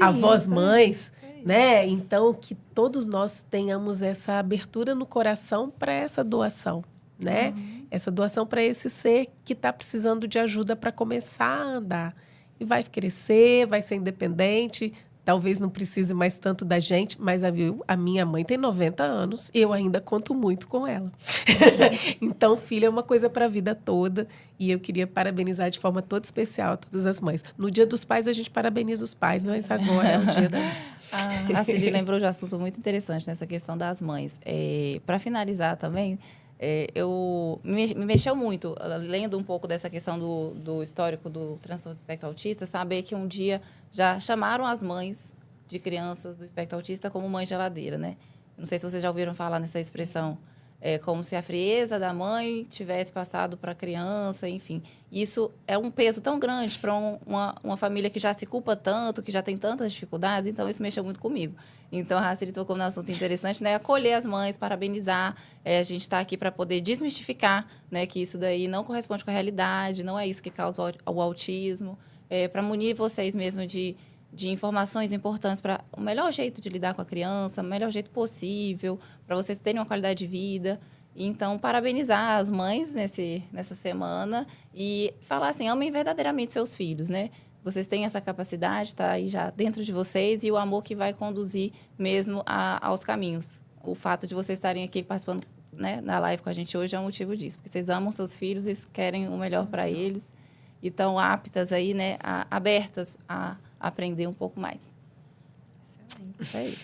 avós mães, né? Então, que todos nós tenhamos essa abertura no coração para essa doação, né? Essa doação para esse ser que está precisando de ajuda para começar a andar. E vai crescer, vai ser independente. Talvez não precise mais tanto da gente, mas a minha mãe tem 90 anos e eu ainda conto muito com ela. Então, filho é uma coisa para a vida toda e eu queria parabenizar de forma toda especial todas as mães. No Dia dos Pais, a gente parabeniza os pais, mas agora é o Dia das Mães. A Ciri lembrou de um assunto muito interessante nessa questão das mães. Para finalizar também, eu me mexeu muito, lendo um pouco dessa questão do histórico do transtorno do espectro autista, saber que um dia já chamaram as mães de crianças do espectro autista como mãe geladeira, né? Não sei se vocês já ouviram falar nessa expressão. É como se a frieza da mãe tivesse passado para a criança, enfim. Isso é um peso tão grande para uma família que já se culpa tanto, que já tem tantas dificuldades, então isso mexeu muito comigo. Então, a Raceli tocou num assunto interessante, né? Acolher as mães, parabenizar. A gente está aqui para poder desmistificar, né, que isso daí não corresponde com a realidade, não é isso que causa o autismo. Para munir vocês mesmo de informações importantes para o melhor jeito de lidar com a criança, o melhor jeito possível, para vocês terem uma qualidade de vida. Então, parabenizar as mães nessa semana e falar assim, amem verdadeiramente seus filhos, né? Vocês têm essa capacidade, está aí já dentro de vocês, e o amor que vai conduzir mesmo aos caminhos. O fato de vocês estarem aqui participando, né, na live com a gente hoje é um motivo disso, porque vocês amam seus filhos e querem o melhor para eles e estão aptas aí, né, abertas a aprender um pouco mais. Excelente. Isso aí.